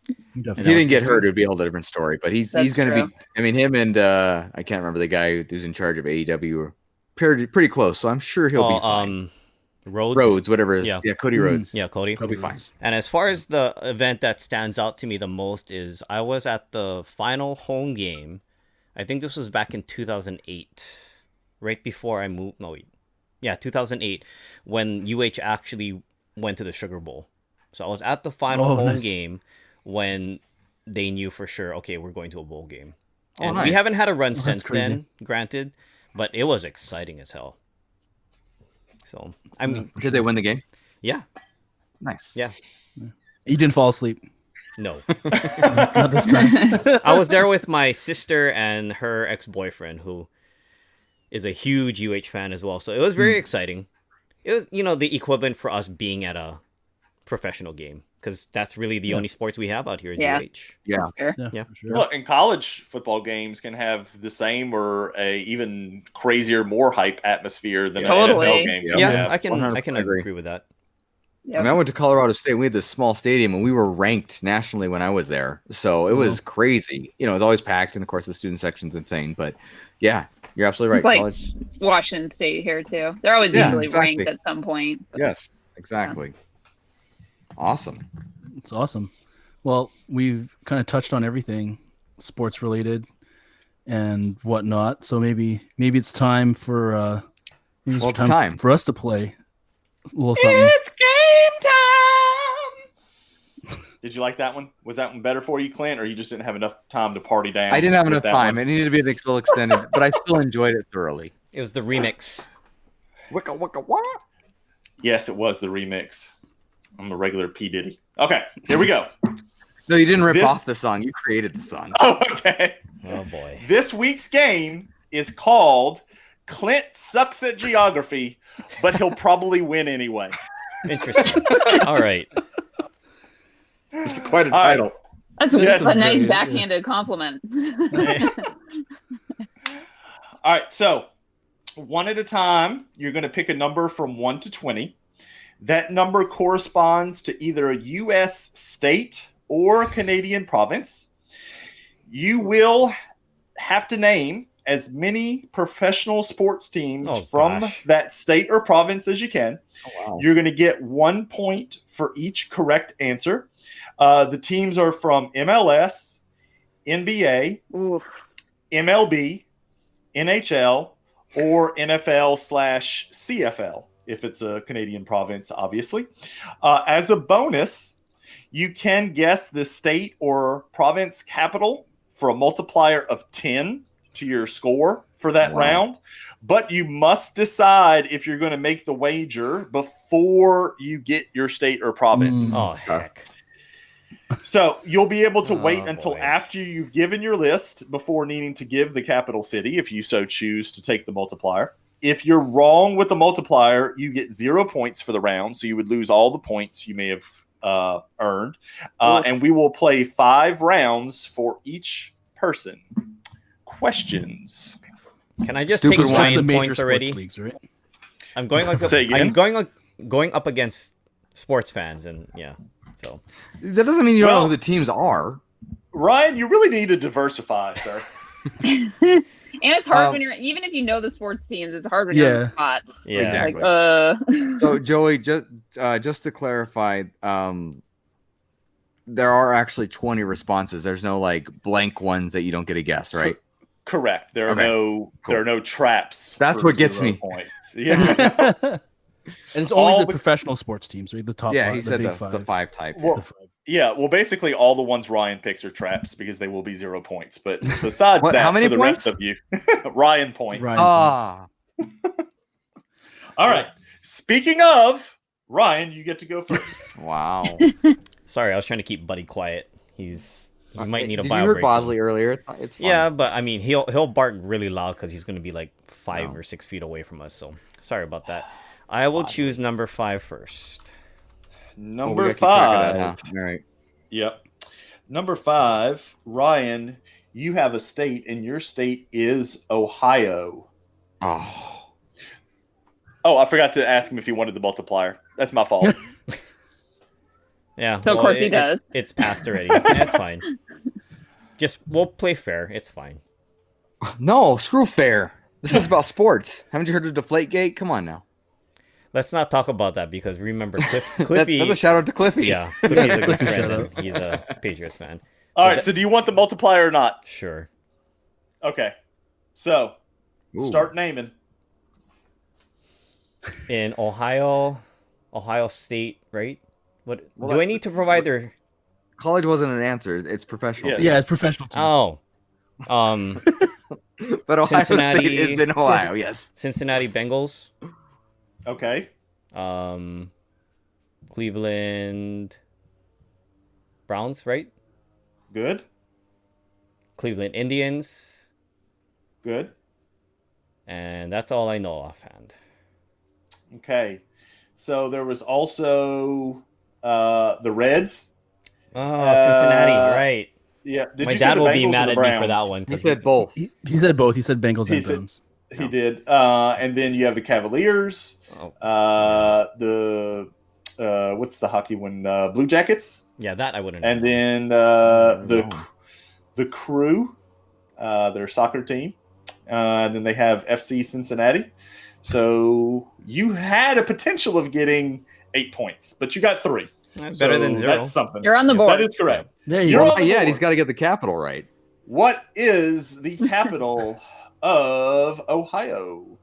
If Definitely. he didn't get hurt, it'd be a whole different story. But he's That's going to true. be. I mean, him and I can't remember the guy who's in charge of AEW are pretty close. So I'm sure he'll be fine. Rhodes. Whatever. It is. Yeah. Yeah, Cody Rhodes. Yeah, Cody. He'll be fine. And as far as the event that stands out to me the most is I was at the final home game. I think this was back in 2008, right before I moved. No, wait. Yeah, 2008, when UH actually went to the Sugar Bowl. So I was at the final home nice. game when they knew for sure, okay, we're going to a bowl game. Oh, And nice. we haven't had a run that's since crazy. then, granted, but it was exciting as hell. So I'm, Did they win the game? yeah, Nice. yeah. You didn't fall asleep. No. Not this time. I was there with my sister and her ex-boyfriend, who is a huge UH fan as well. So it was very exciting. It was, the equivalent for us being at a professional game, because that's really the only sports we have out here is Yeah. UH. Yeah. Fair. Yeah. for sure. Look, and college football games can have the same or a even crazier, more hype atmosphere than Totally. an NFL game. Yeah. Yeah, have. I can 100% agree. agree with that. Yep. I mean, I went to Colorado State. We had this small stadium, and we were ranked nationally when I was there. So it was crazy. It was always packed, and of course, the student section's insane. But yeah, you're absolutely right. It's like College, Washington State here too. They're always Yeah, easily exactly. ranked at some point. yes, exactly. Awesome. It's awesome. Well, we've kind of touched on everything sports related and whatnot. So maybe it's time for Well, it's time. for us to play a little something. It's game time. Did you like that one? Was that one better for you, Clint, or you just didn't have enough time to party down? I didn't have with enough that time. one? It needed to be a little extended, but I still enjoyed it thoroughly. It was the remix. Wicka wicka what? Yes, it was the remix. I'm a regular P. Diddy. Okay, here we go. No, you didn't rip This- off the song. You created the song. Oh, okay. Oh boy. This week's game is called Clint Sucks at Geography, but he'll probably win anyway. Interesting. All right. It's quite a All right. title. That's Yes. a nice Yeah. backhanded compliment. All right, so one at a time, you're going to pick a number from 1 to 20. That number corresponds to either a U.S. state or a Canadian province. You will have to name as many professional sports teams Oh, from gosh. that state or province as you can. Oh, wow. You're going to get 1 point for each correct answer. The teams are from MLS, NBA, Oof. MLB, NHL, or NFL/CFL, if it's a Canadian province, obviously. As a bonus, you can guess the state or province capital for a multiplier of 10 to your score for that Wow. round. But you must decide if you're going to make the wager before you get your state or province. Oh, heck. So you'll be able to wait Oh, until boy. after you've given your list before needing to give the capital city, if you so choose to take the multiplier. If you're wrong with the multiplier, you get 0 points for the round, so you would lose all the points you may have earned. And we will play 5 rounds for each person. Questions? Can I just Stupid take one. Just the Ryan major points sports already? leagues, right? I'm going like Say again? I'm going up against sports fans, and yeah. So That doesn't mean you don't know Well- who the teams are. Ryan, you really need to diversify, sir. And it's hard Um, when you're, even if you know the sports teams, it's hard when you're on the spot. yeah. Exactly. Like, So Joey, just to clarify, there are actually 20 responses. There's no like blank ones that you don't get a guess, right? Correct. There are Okay. no Cool. there are no traps. That's for what gets 0 me. Points. Yeah. And it's only All the the- professional sports teams, right? The top Yeah, five, he the said big the five. 5 type. Well, The five. Yeah, well, basically all the ones Ryan picks are traps because they will be 0 points. But besides What, that, how many for the points? rest of you, Ryan points. Ryan. Ah, All right. Speaking of Ryan, you get to go first. wow. Sorry, I was trying to keep Buddy quiet. He might need a Did bio you hear break Bosley soon. earlier? It's fine. Yeah, but I mean, he'll bark really loud because he's going to be like 5 No. or 6 feet away from us. So sorry about that. I will choose number 5 first. Oh, we Number gotta keep track of 5. that, huh? All right. Yep. Number 5, Ryan, you have a state, and your state is Ohio. Oh, Oh, I forgot to ask him if he wanted the multiplier. That's my fault. Yeah. So of course he does. It's passed already. Yeah, it's fine. Just we'll play fair. It's fine. no, screw fair. This is about sports. Haven't you heard of Deflategate? Come on now. Let's not talk about that because remember Cliffy. That's a shout out to Cliffy. Yeah, Cliffy's a good Cliffy friend. shout out. And he's a Patriots fan. All right, so do you want the multiplier or not? Sure. Okay. So, Ooh. start naming. In Ohio State, right? What Well, do that- I need to provide their? College wasn't an answer. It's professional. Yeah. teams. Yeah, it's professional teams. Oh, But Ohio Cincinnati- State is in Ohio. Yes. Cincinnati Bengals, Okay. Cleveland Browns, right? Good. Cleveland Indians, Good. and that's all I know offhand. Okay. So there was also the Reds. Oh, Cincinnati, right? Yeah. Did My you say dad the will be Bengals or mad the at me for Browns? that one. He 'cause said both. He said both. He said Bengals He and said- Browns. He did. And then you have the Cavaliers. Oh, The what's the hockey one? Blue Jackets. yeah, that I wouldn't know. And then No. the Crew, their soccer team. And then they have FC Cincinnati. So you had a potential of getting 8 points, but you got 3. Better than So 0. That's something. You're on the board. That is correct. There you You're go. on the Yeah, board. he's got to get the capital right. What is the capital of Ohio?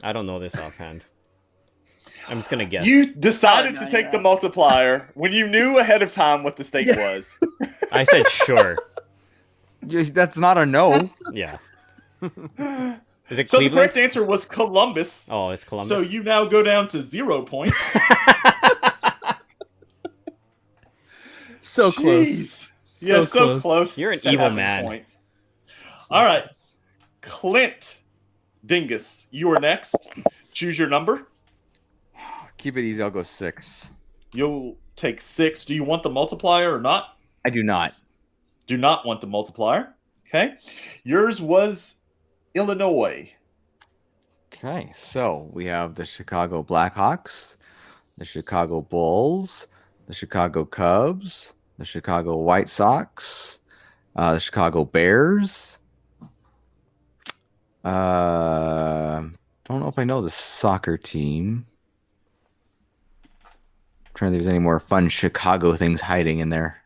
I don't know this offhand. I'm just gonna guess. You decided Oh, no, to take yeah. the multiplier when you knew ahead of time what the state was. I said sure. That's not a no. Yeah. Is it So the Cleveland? correct answer was Columbus. Oh, it's Columbus. So you now go down to 0 points. So close. Jeez. Yeah, so close. close. You're an to evil having man. Points. All right. Clint Dingus, you are next. Choose your number. Keep it easy. I'll go 6. You'll take 6. Do you want the multiplier or not? I do not. Do not want the multiplier. Okay. Yours was Illinois. Okay, so we have the Chicago Blackhawks, the Chicago Bulls, the Chicago Cubs, the Chicago White Sox, the Chicago Bears. Don't know if I know the soccer team. Trying to think if there's any more fun Chicago things hiding in there.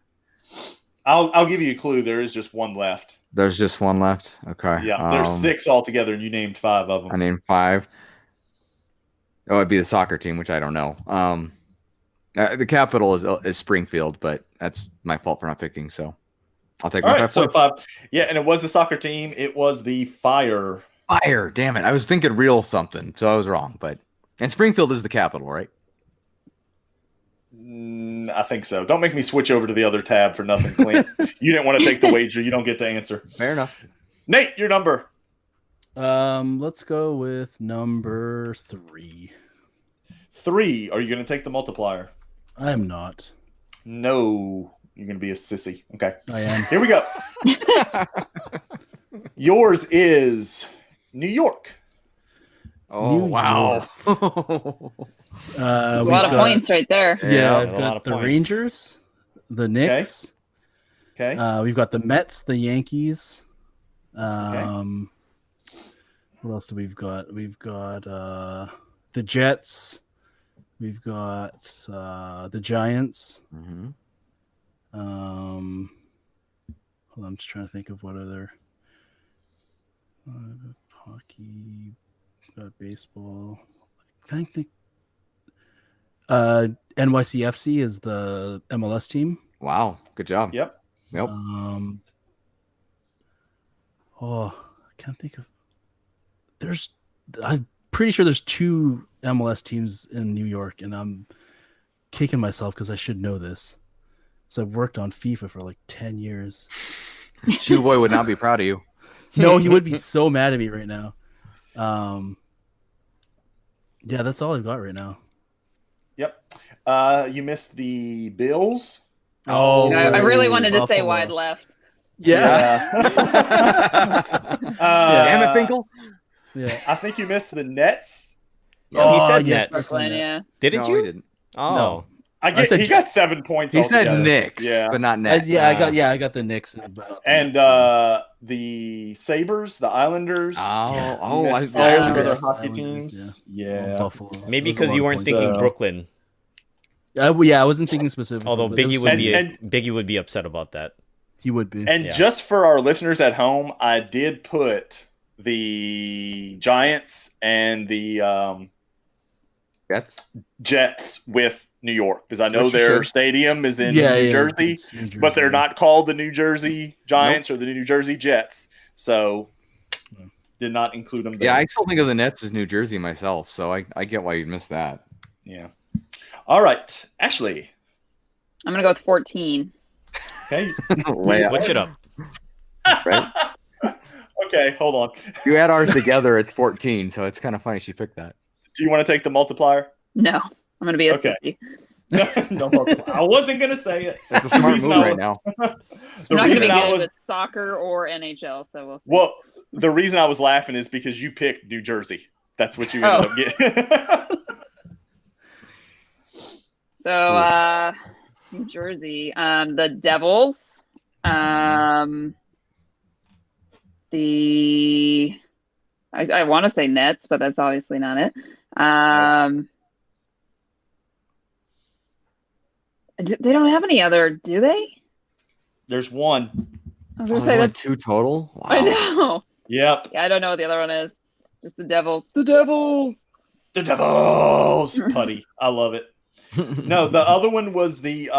I'll give you a clue. There is just one left. There's just one left. Okay. Yeah, there's 6 altogether, and you named 5 of I them. named 5. Oh, it'd be the soccer team, which I don't know. The capital is Springfield, but that's my fault for not picking. So I'll take All my right, 5 so points. 5. Yeah, and it was the soccer team. It was the Fire. Fire, damn it. I was thinking real something, so I was wrong. And Springfield is the capital, right? I think so. Don't make me switch over to the other tab for nothing, Clint. You didn't want to take the wager. You don't get to answer. Fair enough. Nate, your number. Let's go with number 3. 3. Are you going to take the multiplier? I am not. No. You're going to be a sissy. Okay. I am. Here we go. Yours is New York. Oh, New wow. A lot of points right there. Yeah, a I've lot got of the points. Rangers, the Knicks. Okay. We've got the Mets, the Yankees. What else do we've got? We've got the Jets. We've got the Giants. Mm-hmm. Hold on, I'm just trying to think of what other hockey, got baseball. I think NYCFC is the MLS team. Wow. Good job. Yep. Yep. I can't think of. I'm pretty sure there's 2 MLS teams in New York, and I'm kicking myself because I should know this. So I've worked on FIFA for like 10 years. Shoe Boy would not be proud of you. No, he would be so mad at me right now. Yeah, that's all I've got right now. Yep. You missed the Bills. Oh, I really wanted to say Buffalo. wide left. Yeah. Damn it, Finkel. Yeah. I think you missed the Nets. Oh, he said yes, Nets. Brooklyn, yeah. Didn't No, you? he didn't. Oh. No. He said got Jets. 7 points. He said altogether. Knicks, Yeah. but not Nets. I got the Knicks. And the Sabres, the Islanders. Oh, You I missed I all yeah. the other Yes, hockey Islanders, teams. Yeah. Buffalo. Maybe Those are a because lot you of weren't points. thinking So- Brooklyn. Yeah, I wasn't thinking specifically. Although but it Biggie was- would be upset about that. he would be. And Yeah. just for our listeners at home, I did put the Giants and the Jets with New York because I know Which you their should. stadium is in New Jersey, it's New Jersey. but they're not called the New Jersey Giants or the New Jersey Jets. So did not include them there. Yeah, I still think of the Nets as New Jersey myself, so I get why you'd miss that. Yeah. All right. Ashley. I'm going to go with 14. Okay. Switch it up. Right? Okay, hold on. You add ours together, it's 14, so it's kind of funny she picked that. Do you want to take the multiplier? No, I'm going to be a Okay. sissy. No multiplier. I wasn't going to say it. It's a smart reason move I right was- now. I'm The not going to be reason I good was with soccer or NHL, so we'll see. well, the reason I was laughing is because you picked New Jersey. That's what you ended up getting. So, New Jersey, the Devils, I want to say Nets, but that's obviously not it. They don't have any other, do they? There's one. I was Oh, gonna say there's only that's 2 total? Wow. I know. Yep. Yeah, I don't know what the other one is. Just the Devils. The Devils. The Devils. Putty. I love it. No, the other one was the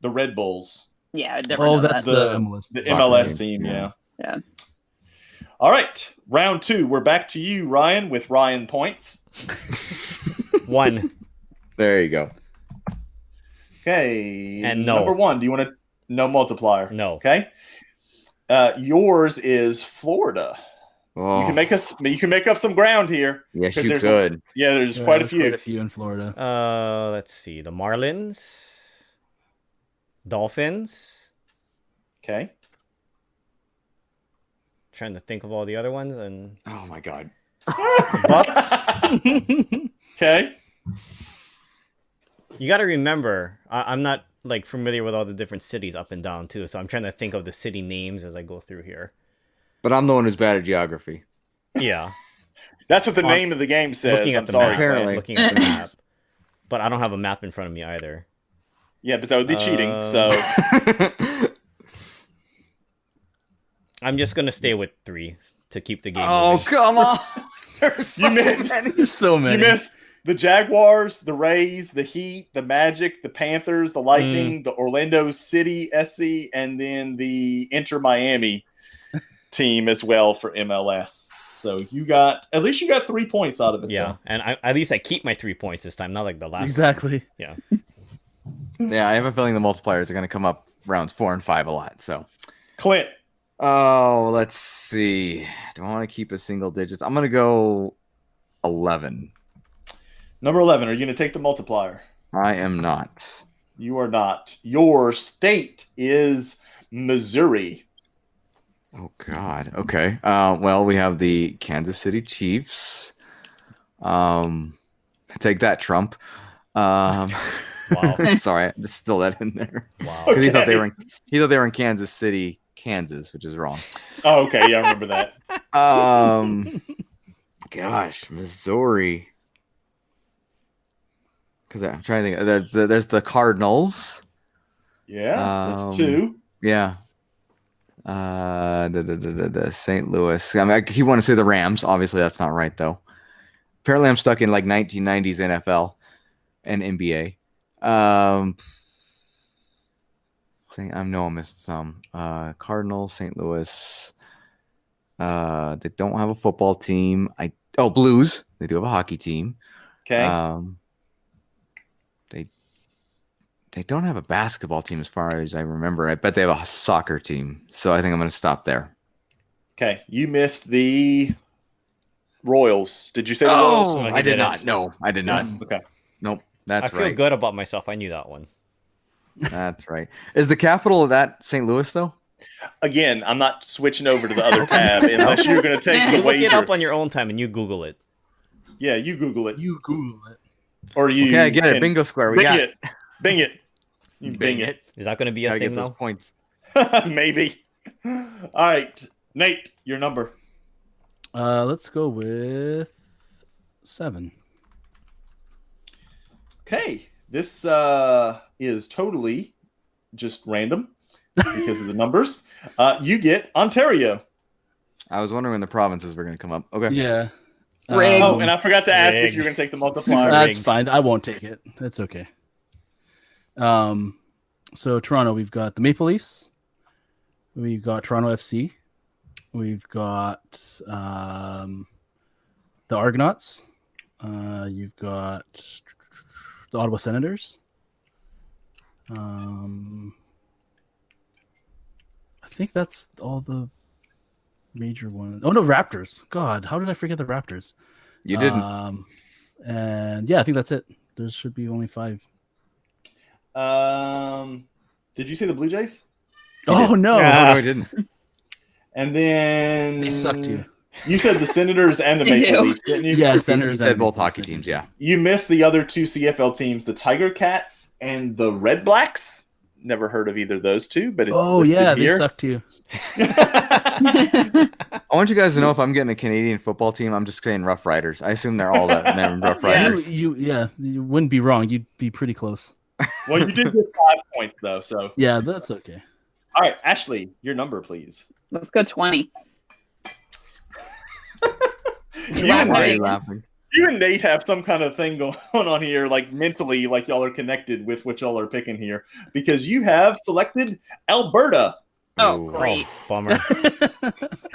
Red Bulls. Yeah, I never Oh, know that's that. the MLS. The Soccer MLS team. team, yeah. Yeah. All right. Round 2. We're back to you, Ryan, with Ryan points. 1. There you go. Okay. And no. Number 1. Do you want to no multiplier? No. Okay. Yours is Florida. Oh, You can make up some ground here. yes, 'cause you there's could. Yeah, there's Yeah, quite a there's few. Quite a few in Florida. Let's see. The Marlins. Dolphins. Okay. Trying to think of all the other ones and Oh, my God. Bucks. Okay. You got to remember, I'm not like familiar with all the different cities up and down too, so I'm trying to think of the city names as I go through here. But I'm the one who's bad at geography. Yeah, That's what the On- name of the game says. looking at I'm the sorry. map. Apparently. Looking at the map, but I don't have a map in front of me either. Yeah, but that would be cheating. So I'm just gonna stay with 3 to keep the game. Oh, moving. come on. There's so You missed. many. There's so you many. The Jaguars, the Rays, the Heat, the Magic, the Panthers, the Lightning, the Orlando City SC, and then the Inter Miami team as well for MLS. So at least you got 3 points out of it. Yeah, though. and at least I keep my 3 points this time, not like the last. Exactly. One. Yeah. Yeah, I have a feeling the multipliers are going to come up rounds 4 and 5 a lot. So, Clint. oh, let's see. Do I want to keep a single digits? I'm going to go 11. Number 11. Are you going to take the multiplier? I am not. You are not. Your state is Missouri. Oh, God. Okay. Well, we have the Kansas City Chiefs. Take that, Trump. Wow. Sorry, I just stole that in there. Wow. Because he thought they were in Kansas City, Kansas, which is wrong. Oh, okay. Yeah, I remember that. Gosh, Missouri. Because I'm trying to think. There's the Cardinals. Yeah, that's 2. Yeah. The St. Louis. I mean, I keep wanting to say the Rams. Obviously, that's not right though. Apparently, I'm stuck in like 1990s NFL and NBA. I know I missed some. Cardinals, St. Louis. They don't have a football team. Blues. They do have a hockey team. Okay. They don't have a basketball team as far as I remember. I bet they have a soccer team. So I think I'm going to stop there. Okay. You missed the Royals. Did you say the Royals? No, I did didn't. not. No, I did not. Okay. Nope. I That's feel right. good about myself. I knew that one. That's right. Is the capital of that St. Louis, though? Again, I'm not switching over to the other tab unless you're going to take the You look it wager. up on your own time and you Google it. Yeah, you Google it. You Google it. Or you Okay, I get it. can Bingo square. We Bing got it. Bing it. You bing it. Is that going to be a Gotta thing get those though? points. Maybe. All right. Nate, your number. Let's go with 7. Okay. This is totally just random because of the numbers. You get Ontario. I was wondering when the provinces were going to come up. Okay. Yeah. Rigged. Oh, and I forgot to ask if Rigged. you were going to take the multiplier. That's rigged. fine. I won't take it. That's okay. So Toronto, we've got the Maple Leafs. We've got Toronto FC. We've got the Argonauts. You've got the Ottawa Senators. I think that's all the major ones. Oh no, Raptors. God, how did I forget the Raptors? You didn't. And yeah, I think that's it. There should be only 5. Did you see the Blue Jays? Oh no, No, I didn't. And then they sucked you. You said the Senators and the They Maple do. Leafs, didn't you? Yeah, He Senators. said and both Maple hockey Leafs. teams, yeah. You missed the other 2 CFL teams, the Tiger Cats and the Red Blacks. Never heard of either of those two, but it's Oh listed yeah, they here. sucked you. I want you guys to know if I'm getting a Canadian football team, I'm just saying Rough Riders. I assume they're all that named Rough Riders. You wouldn't be wrong. You'd be pretty close. Well, you did get 5 points though, so Yeah, that's okay. all right, Ashley, your number, please. Let's go 20. You Why and, Why are Nate, you laughing? you and Nate have some kind of thing going on here, like mentally, like y'all are connected with what y'all are picking here, because you have selected Alberta. Oh, Ooh. great. Bummer.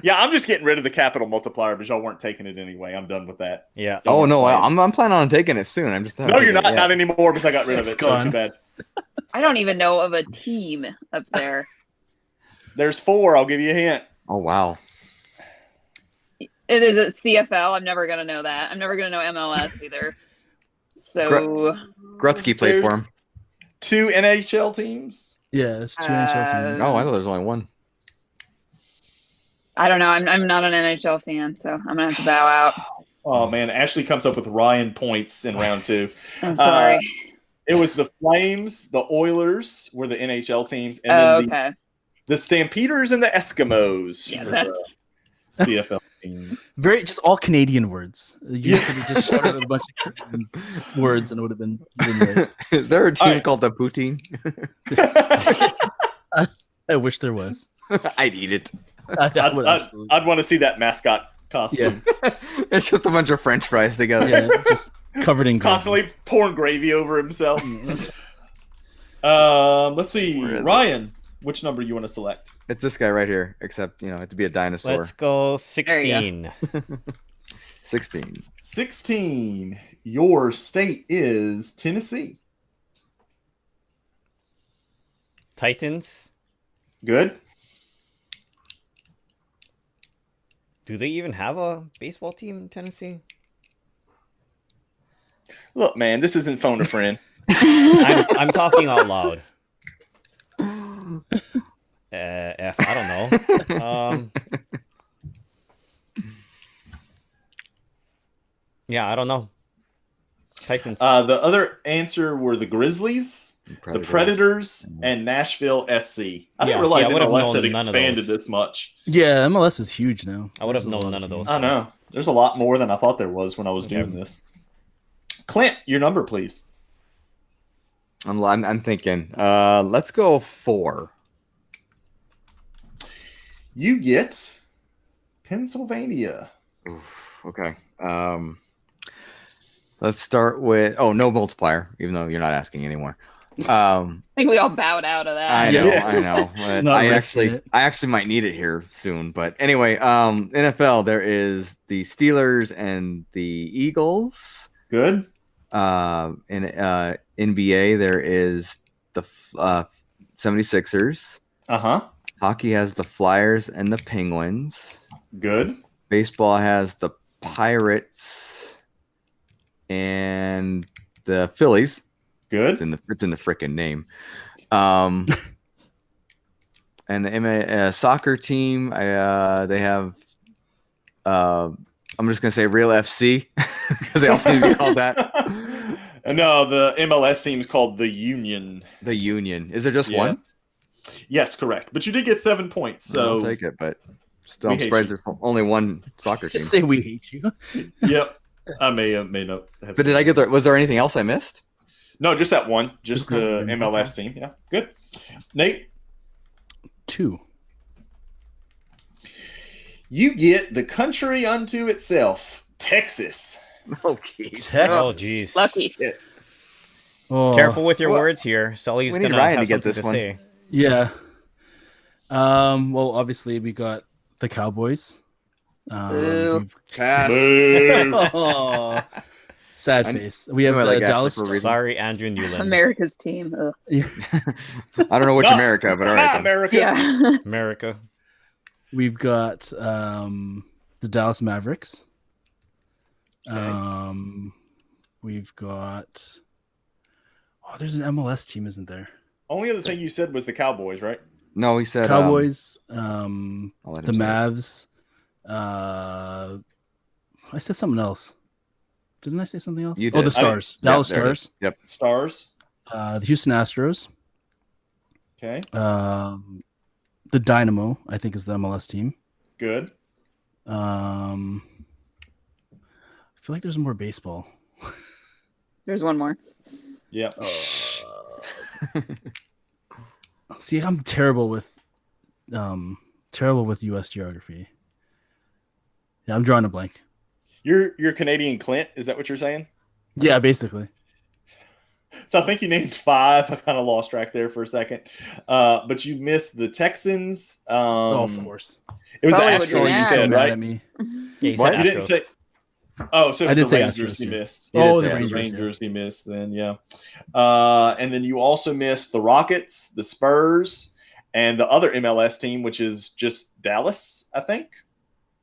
Yeah, I'm just getting rid of the capital multiplier, but y'all weren't taking it anyway. I'm done with that. Yeah. Y'all Oh weren't no, playing. I'm planning on taking it soon. I'm just No, you're not. Not anymore because I got rid of It's it. So gone. too bad. I don't even know of a team up there. There's 4. I'll give you a hint. Oh wow. Is it CFL? I'm never gonna know that. I'm never gonna know MLS either. So Gretzky played for him. There's 2 NHL teams. Yeah, it's 2 NHL teams. Oh, I thought there was only one. I don't know. I'm not an NHL fan, so I'm gonna have to bow out. Oh man, Ashley comes up with Ryan points in round 2. I'm sorry. It was the Flames, the Oilers were the NHL teams, and Oh, then okay. the Stampeders and the Eskimos Yeah, for that's the CFL teams. Very just all Canadian words. You Yes. could have just shouted a bunch of Canadian words and it would have been right. Is there a team Alright. called the Poutine? I wish there was. I'd eat it. I would absolutely. I'd want to see that mascot costume. It's just a bunch of French fries together. Yeah, just Covered in gold. Constantly pouring gravy over himself. Let's see. Where is it? Ryan, which number you want to select? It's this guy right here, except, you know, it had to be a dinosaur. Let's go you 16. 16. 16. Your state is Tennessee. Titans. Good. Do they even have a baseball team in Tennessee? Look, man, this isn't phone a friend. I'm talking out loud. I don't know. Yeah, I don't know. Titans. The other answer were the Grizzlies, the Predators, and Nashville SC. I didn't realize I would've MLS known had none of expanded those. this much. Yeah, MLS is huge now. I would have There's a known lot none of those. teams. I know. There's a lot more than I thought there was when I was doing this. Clint, your number, please. I'm thinking. Let's go 4. You get Pennsylvania. Oof, okay. Let's start with no multiplier, even though you're not asking anymore. I think we all bowed out of that. I know, Yeah. I know. But Not I risking actually it. might need it here soon. But anyway, NFL, there is the Steelers and the Eagles. Good. In NBA, there is the 76ers. Uh-huh. Hockey has the Flyers and the Penguins. Good. Baseball has the Pirates and the Phillies. Good. It's in the frickin' name. And the soccer team, they have. I'm just gonna say Real FC because they also need to be called that. No, the MLS team's called the Union. The Union. Is there just one? Yes, correct. But you did get 7 points, so I'll take it. But still, we I'm hate surprised you. there's only one soccer team. Just say we hate you. Yep. I may not have. But did I get there? Was there anything else I missed? No, just that one. Just Just the one. MLS team. Yeah, good. Nate, 2. you get the country unto itself, Texas. Oh, jeez. Texas. Oh, jeez. Lucky. Shit. Oh, Careful with your Well, words here. Sully's we need gonna Ryan have to get something this to one. say. Yeah. Well, obviously we got the Cowboys. Boo. We've- Pass. Boo. Oh, sad I face. We have knew I the like Ashley Dallas. for a reason. Sorry, Andrew Newland. America's team. Ugh. I don't know which No. America, but all right. then. America. Yeah. America. We've got the Dallas Mavericks. We've got. Oh, there's an MLS team, isn't there? Only other thing you said was the Cowboys, right? No, he said Cowboys. I'll let The him say it. Mavs. I said something else. Didn't I say something else? You Oh, the did. Stars. Yeah, Dallas there it is. Stars. Yep. Stars. The Houston Astros. Okay. The Dynamo, I think, is the MLS team. Good. I feel like there's more baseball. There's one more. Yeah. See, I'm terrible with U.S. geography. Yeah, I'm drawing a blank. You're Canadian Clint. Is that what you're saying? Yeah, basically. So I think you named 5. I kind of lost track there for a second. But you missed the Texans. Oh, of course. It was the Probably what Astros you're you mad. So said, mad right? at me. Yeah, you What? said You didn't Astros. say. Oh, so I it did was the say Rangers Astros, you yeah. missed. You did Oh, say the Astros. Rangers. Rangers you missed then, yeah. And then you also missed the Rockets, the Spurs, and the other MLS team, which is just Dallas, I think.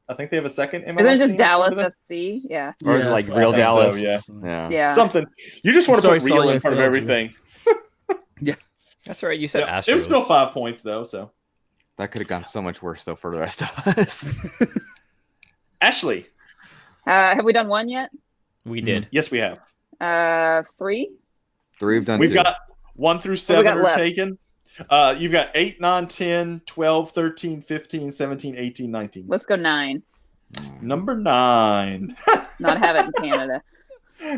I think they have a second MLS Isn't it just team. Dallas over there. FC? Yeah. Or is it like I real think so, Dallas? yeah. Yeah. Yeah. Something. You just want to Sorry, put real Sully, in I front of failed you. everything. That's right. You said Yeah, Astros. it was still 5 points, though, so. That could have gone so much worse, though, for the rest of us. Ashley. Have we done one yet? We did. Yes, we have. 3? 3 we've done We've 2. got 1 through 7 got are left? taken. You've got 8, 9, 10, 12, 13, 15, 17, 18, 19. Let's go 9. Number 9. Not have it in Canada.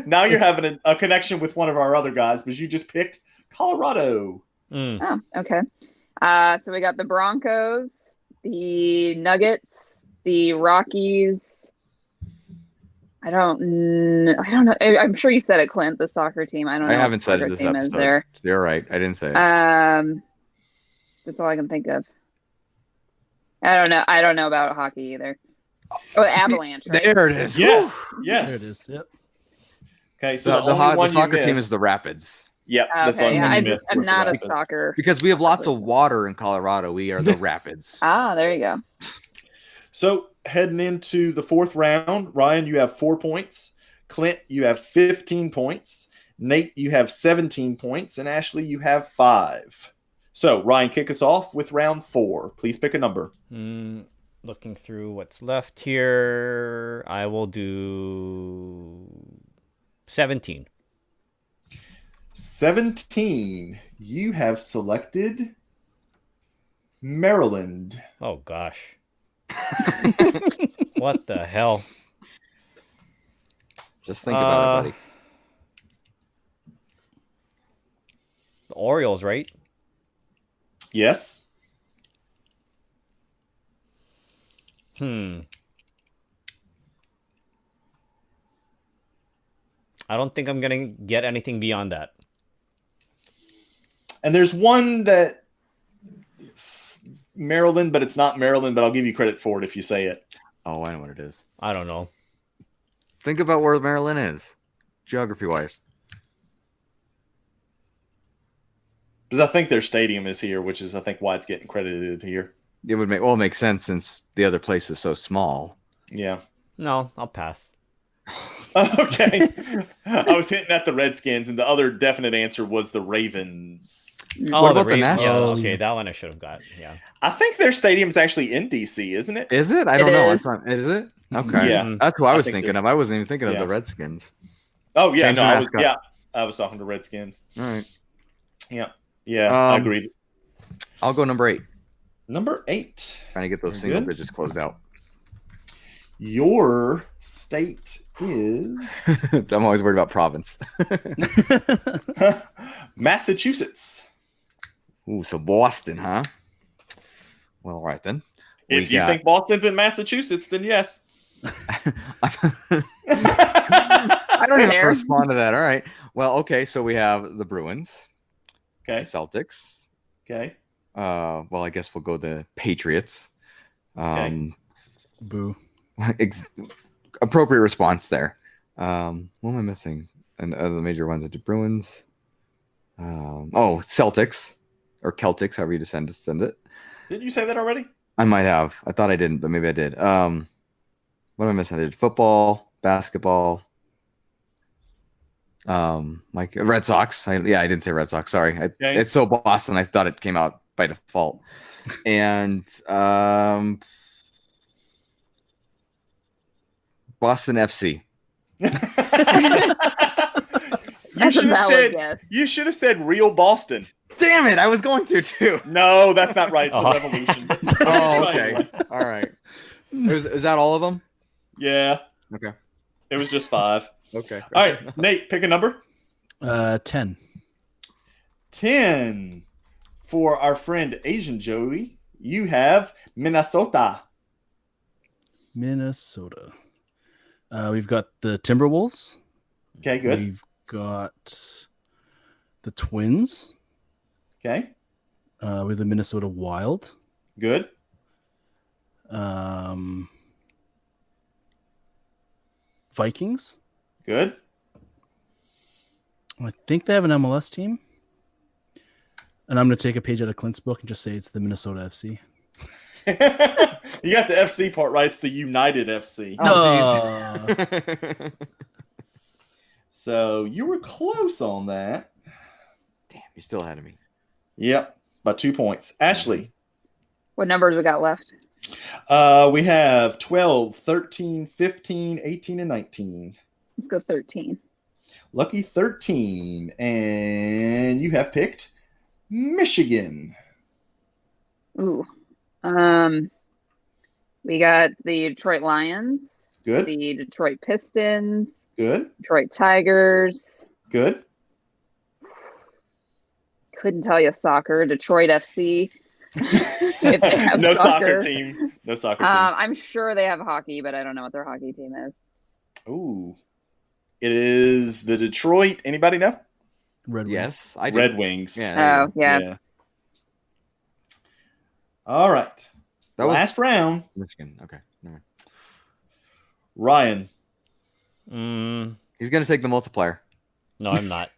Now you're having a connection with one of our other guys, because you just picked Colorado. Mm. Oh, okay. So we got the Broncos, the Nuggets, the Rockies, I don't know. I'm sure you said it, Clint. The soccer team. I don't I know what haven't said it soccer this team is episode. there. So you're right. I didn't say it. That's all I can think of. I don't know about hockey either. Oh, Avalanche, right? There it is. Yes, Woo! yes. There it is. Yep. Okay, so the The one soccer you team missed, is the Rapids. Yep, that's the Okay, only one you yeah, missed. I'm was the not a Rapids. soccer. Because we have lots of person. water in Colorado. We are the Rapids. Ah, there you go. So heading into the fourth round, Ryan, you have 4 points. Clint, you have 15 points. Nate, you have 17 points. And Ashley, you have 5. So, Ryan, kick us off with round 4. Please pick a number. Looking through what's left here, I will do 17. 17. You have selected Maryland. Oh, gosh. What the hell? Just think about it, buddy. The Orioles, right? Yes. I don't think I'm going to get anything beyond that. And there's one that it's Maryland, but it's not Maryland, but I'll give you credit for it if you say it. Oh, I know what it is. I don't know. Think about where Maryland is, geography-wise. Because I think their stadium is here, which is, I think, why it's getting credited here. It would make sense since the other place is so small. Yeah. No, I'll pass. Okay. I was hinting at the Redskins, and the other definite answer was the Ravens. Oh, What about the Ravens? Yeah, Nationals? okay, that one I should have got. Yeah. I think their stadium's actually in D.C., isn't it? Is it? I don't It know. is. Is it? Okay. Yeah. That's who I was think thinking there's- of. I wasn't even thinking of Yeah. the Redskins. Oh, yeah. Change No, the I was, mascot. yeah. I was talking to Redskins. All right. Yeah. Yeah, I Um, agree. I'll go number 8. Number 8. Trying to get those Very single good. digits closed out. Your state is I'm always worried about province. Massachusetts. Ooh, so Boston, huh? Well, all right then. If you think Boston's in Massachusetts, then yes. I don't even Fair. respond to that. All right. Well, okay. So we have the Bruins, the Okay. Celtics. Okay. Well, I guess we'll go the Patriots. Boo. Appropriate response there. What am I missing? And other major ones are the Bruins. Celtics or Celtics, however you send it. Didn't you say that already? I might have. I thought I didn't, but maybe I did. What am I missing? I did football, basketball. Like Red Sox. I didn't say Red Sox. Sorry. It's so Boston. I thought it came out by default. And Boston FC. That's a valid guess. You should have said real Boston. Damn it! I was going to too. No, that's not right. It's the Revolution. Oh, okay. All right. Is that all of them? Yeah. Okay. It was just 5. Okay. All right, Nate, pick a number. 10. 10. For our friend Asian Joey, you have Minnesota. Minnesota. We've got the Timberwolves. Okay, good. We've got the Twins. Okay, With the Minnesota Wild. good. Vikings. Good. I think they have an MLS team. And I'm going to take a page out of Clint's book and just say it's the Minnesota FC. You got the FC part right. It's the United FC. Oh, No. So you were close on that. Damn, you're still ahead of me. Yep, by 2 points. Ashley, What numbers we got left? we have 12, 13, 15, 18, and 19. Let's go 13. Lucky 13. And you have picked Michigan. Ooh. We got the Detroit Lions, Good, the Detroit Pistons, good, Detroit Tigers. good. Couldn't tell you soccer. Detroit FC. If they have No soccer soccer. team. No soccer team. I'm sure they have hockey, but I don't know what their hockey team is. Ooh. It is the Detroit. Anybody know? Red Wings. Yes, I do. Red Wings. Yeah. Oh, yeah. All right. That was Last round. Michigan. Okay. Never mind. Ryan. He's gonna take the multiplier. No, I'm not.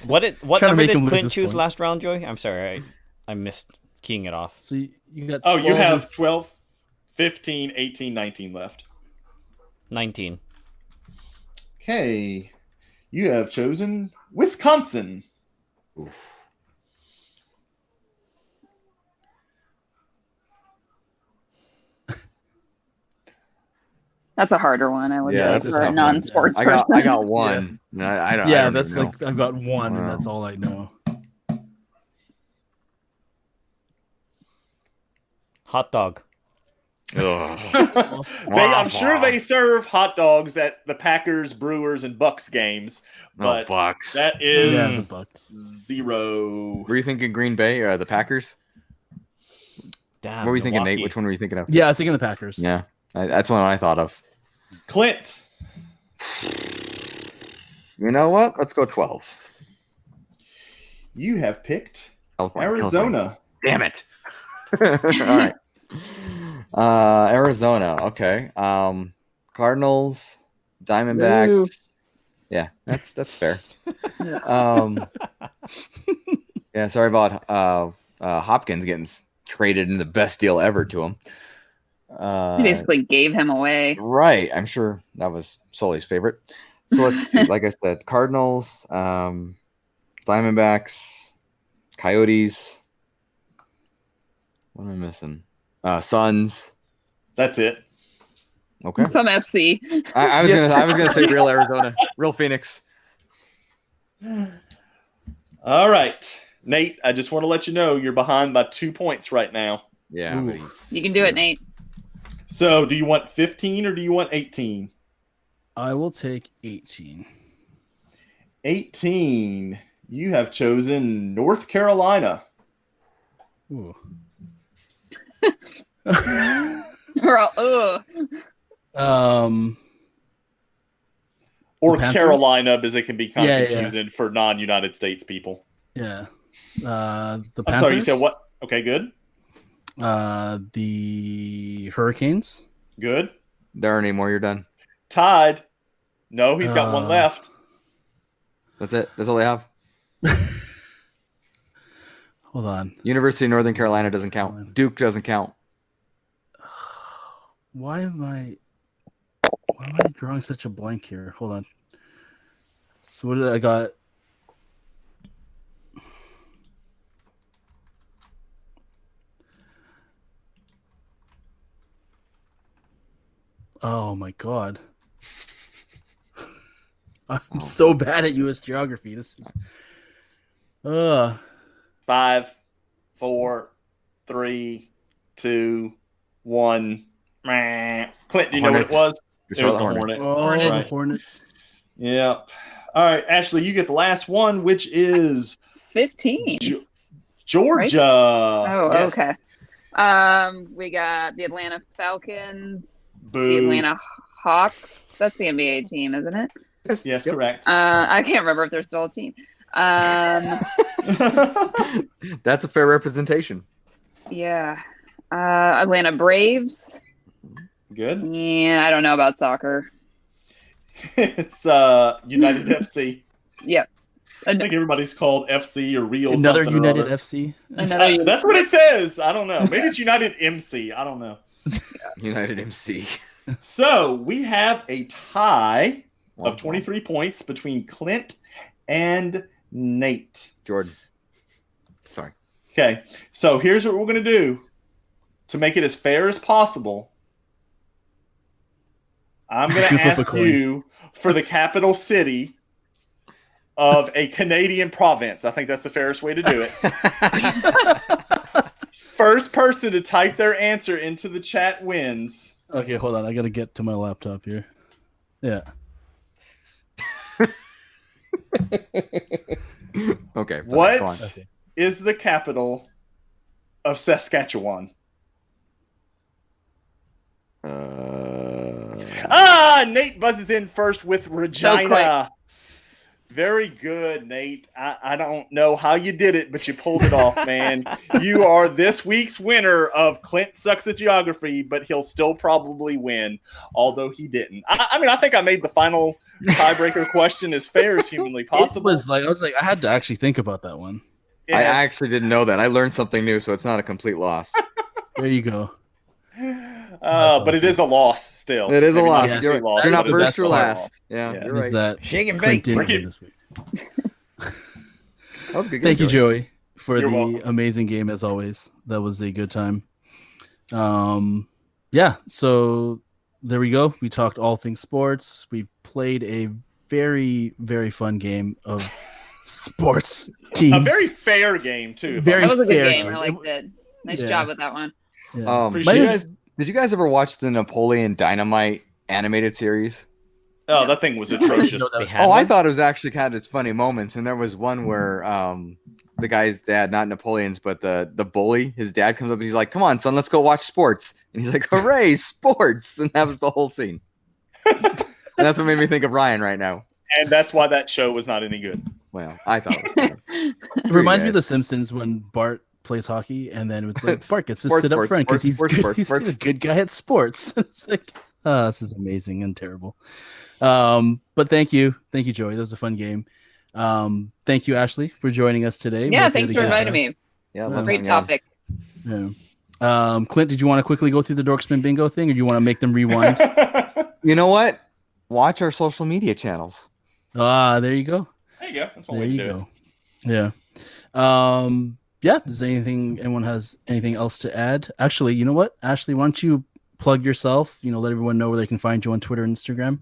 What Trying to number make did him lose Clint his choose points. last round, Joey? I'm sorry, I missed keying it off. So you got. Oh, you 12 have with- 12, 15, 18, 19 left. 19. Okay. You have chosen Wisconsin. Oof. That's a harder one, I would Yeah, say, that's a for a tough one. non-sports I person. got one. Yeah, I don't. Yeah, I don't that's even know. like I've got one, and Wow. that's all I know. Hot dog. Ugh. I'm sure they serve hot dogs at the Packers, Brewers, and Bucks games, but Bucks. that Yeah, is the Bucks. 0. Were you thinking Green Bay or the Packers? Damn. What were you thinking, Nate? Milwaukee. Which one were you thinking of? Yeah, I was thinking the Packers. Yeah, that's the one I thought of. Clint. You know what? Let's go 12. You have picked California. Arizona. Damn it. All right. Arizona. Okay. Cardinals, Diamondbacks. Ooh. Yeah, that's fair. Yeah, sorry about Hopkins getting traded in the best deal ever to him. He basically gave him away. Right. I'm sure that was Sully's favorite. So let's see. Like I said, Cardinals, Diamondbacks, Coyotes. What am I missing? Suns. That's it. Okay. Some FC. I was gonna say real Arizona, real Phoenix. All right. Nate, I just want to let you know you're behind by 2 points right now. Yeah, Ooh. but he's, You can do it, Nate. So do you want 15 or do you want 18? I will take 18. 18. You have chosen North Carolina. Ooh. We're all, ugh. Or Panthers? Carolina, because it can be kind of Yeah. confusing for non-United States people. Yeah. The Panthers. I'm sorry, you said what? Okay, good. The Hurricanes. Good. there aren't any more. You're done. Tied. No, he's got one left. That's it. That's all they have. Hold on. University of Northern Carolina doesn't count. Duke doesn't count. Why am I drawing such a blank here? Hold on. So what did I got? Oh my god. I'm so bad at US geography. This is 5, 4, 3, 2, 1. Meh. Clint, do you know what it was? The It was Charlotte the Hornets. Hornet. the Right. Hornets. Yep. All right, Ashley, you get the last one, which is 15. Georgia. Oh, Yes. okay. We got the Atlanta Falcons, Boo. the Atlanta Hawks. That's the NBA team, isn't it? Yes, correct. I can't remember if they're still a team. That's a fair representation. Yeah. Atlanta Braves. Good. Yeah, I don't know about soccer. It's United FC. Yep. I think everybody's called FC or Real Another something or United other. FC. Another That's what it says. I don't know. Maybe it's United MC. I don't know. United MC. So we have a tie Wow. of 23 points between Clint and Nate. Jordan. Sorry. Okay, so here's what we're going to do to make it as fair as possible. I'm going to Flip a ask coin. you for the capital city of a Canadian province. I think that's the fairest way to do it. First person to type their answer into the chat wins. Okay, hold on. I gotta get to my laptop here. Yeah. Okay. What go on. Okay. is the capital of Saskatchewan? Nate buzzes in first with Regina. quick. Very good, Nate. I don't know how you did it, but you pulled it off, man. You are this week's winner of Clint Sucks at Geography, but he'll still probably win, although he didn't. I mean, I think I made the final tiebreaker question as fair as humanly possible. I had to actually think about that one. Yes. I actually didn't know that. I learned something new, so it's not a complete loss. There you go. But it is a loss still. It is a Maybe loss. not You're, complete loss, you're not but it is first or a last. loss. Yeah, Yeah. you're right. That Shake and Clint bake. didn't Bring win it. this week. That was a good game. Thank you, Joey, for You're the welcome. amazing game as always. That was a good time. Yeah, so there we go. We talked all things sports. We played a very, very fun game of sports teams. A very fair game, too. Very That was a good fair game. game. I liked it. Nice Yeah. job with that one. Yeah. Appreciate Did you guys ever watch the Napoleon Dynamite animated series? Oh, that thing was atrocious. They had Oh, I one? thought it was actually kind of its funny moments, and there was one where the guy's dad, not Napoleon's, but the bully, his dad comes up and he's like, "Come on, son, let's go watch sports." And he's like, "Hooray, sports!" And that was the whole scene. And that's what made me think of Ryan right now. And that's why that show was not any good. Well, I thought it was funny. It reminds me of The Simpsons when Bart plays hockey, and then it's like Bart gets to Sports, sit up sports, front because sports, he's sports, good. sports. He's a good guy at sports. It's like, this is amazing and terrible. But thank you, Joey. That was a fun game. Thank you, Ashley, for joining us today. Yeah, Hope you thanks had for a good inviting time. me. Yeah, love Great hanging out. topic. Yeah. Clint, did you want to quickly go through the Dorksmen bingo thing, or do you want to make them rewind? You know what? Watch our social media channels. There you go. There you go. That's one There way to you do it. go. Yeah. Yeah. Does anyone has anything else to add? Actually, you know what? Ashley, why don't you plug yourself? Let everyone know where they can find you on Twitter and Instagram.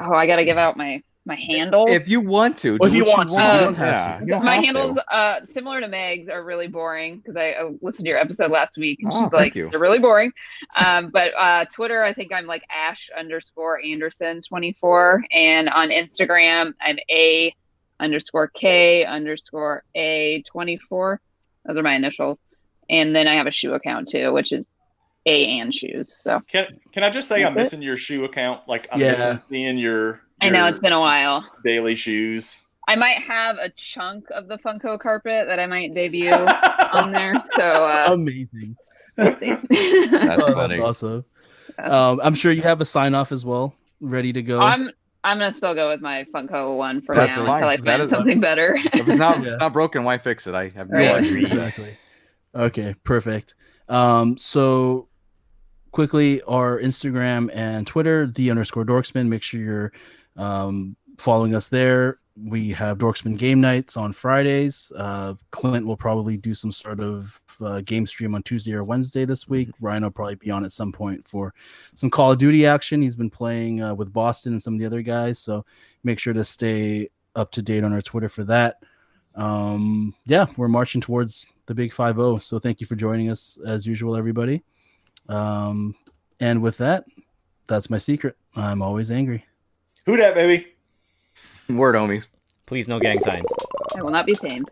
Oh, I got to give out my handles. If you want to. Well, if do you what want to, you don't have to. You don't my have handles, to. similar to Meg's, are really boring because I listened to your episode last week and Oh, she's thank like, you. they're really boring. But Twitter, I think I'm like Ash_Anderson24, and on Instagram, I'm A_K_A24. Those are my initials, and then I have a shoe account too, which is A and shoes. So Can I just say I'm That's it. missing your shoe account? Like I'm Yeah. missing seeing your I know it's been a while. daily shoes. I might have a chunk of the Funko carpet that I might debut on there. So Amazing. we'll see. That's Oh, funny. that's awesome. I'm sure you have a sign off as well, ready to go. I'm gonna still go with my Funko one for That's now fine. until I That find is- something better. If it's not, Yeah. it's not broken, why fix it? I have no Right. idea. Exactly. Okay, perfect. So quickly, our Instagram and Twitter, _Dorksmen. Make sure you're following us there. We have Dorksmen game nights on Fridays. Clint will probably do some sort of game stream on Tuesday or Wednesday this week. Ryan will probably be on at some point for some Call of Duty action. He's been playing with Boston and some of the other guys, so make sure to stay up to date on our Twitter for that. Yeah, we're marching towards the big 5-0. So thank you for joining us as usual, everybody. And with that, that's my secret. I'm always angry. Who dat, baby? Word, homies. Please, no gang signs. I will not be tamed.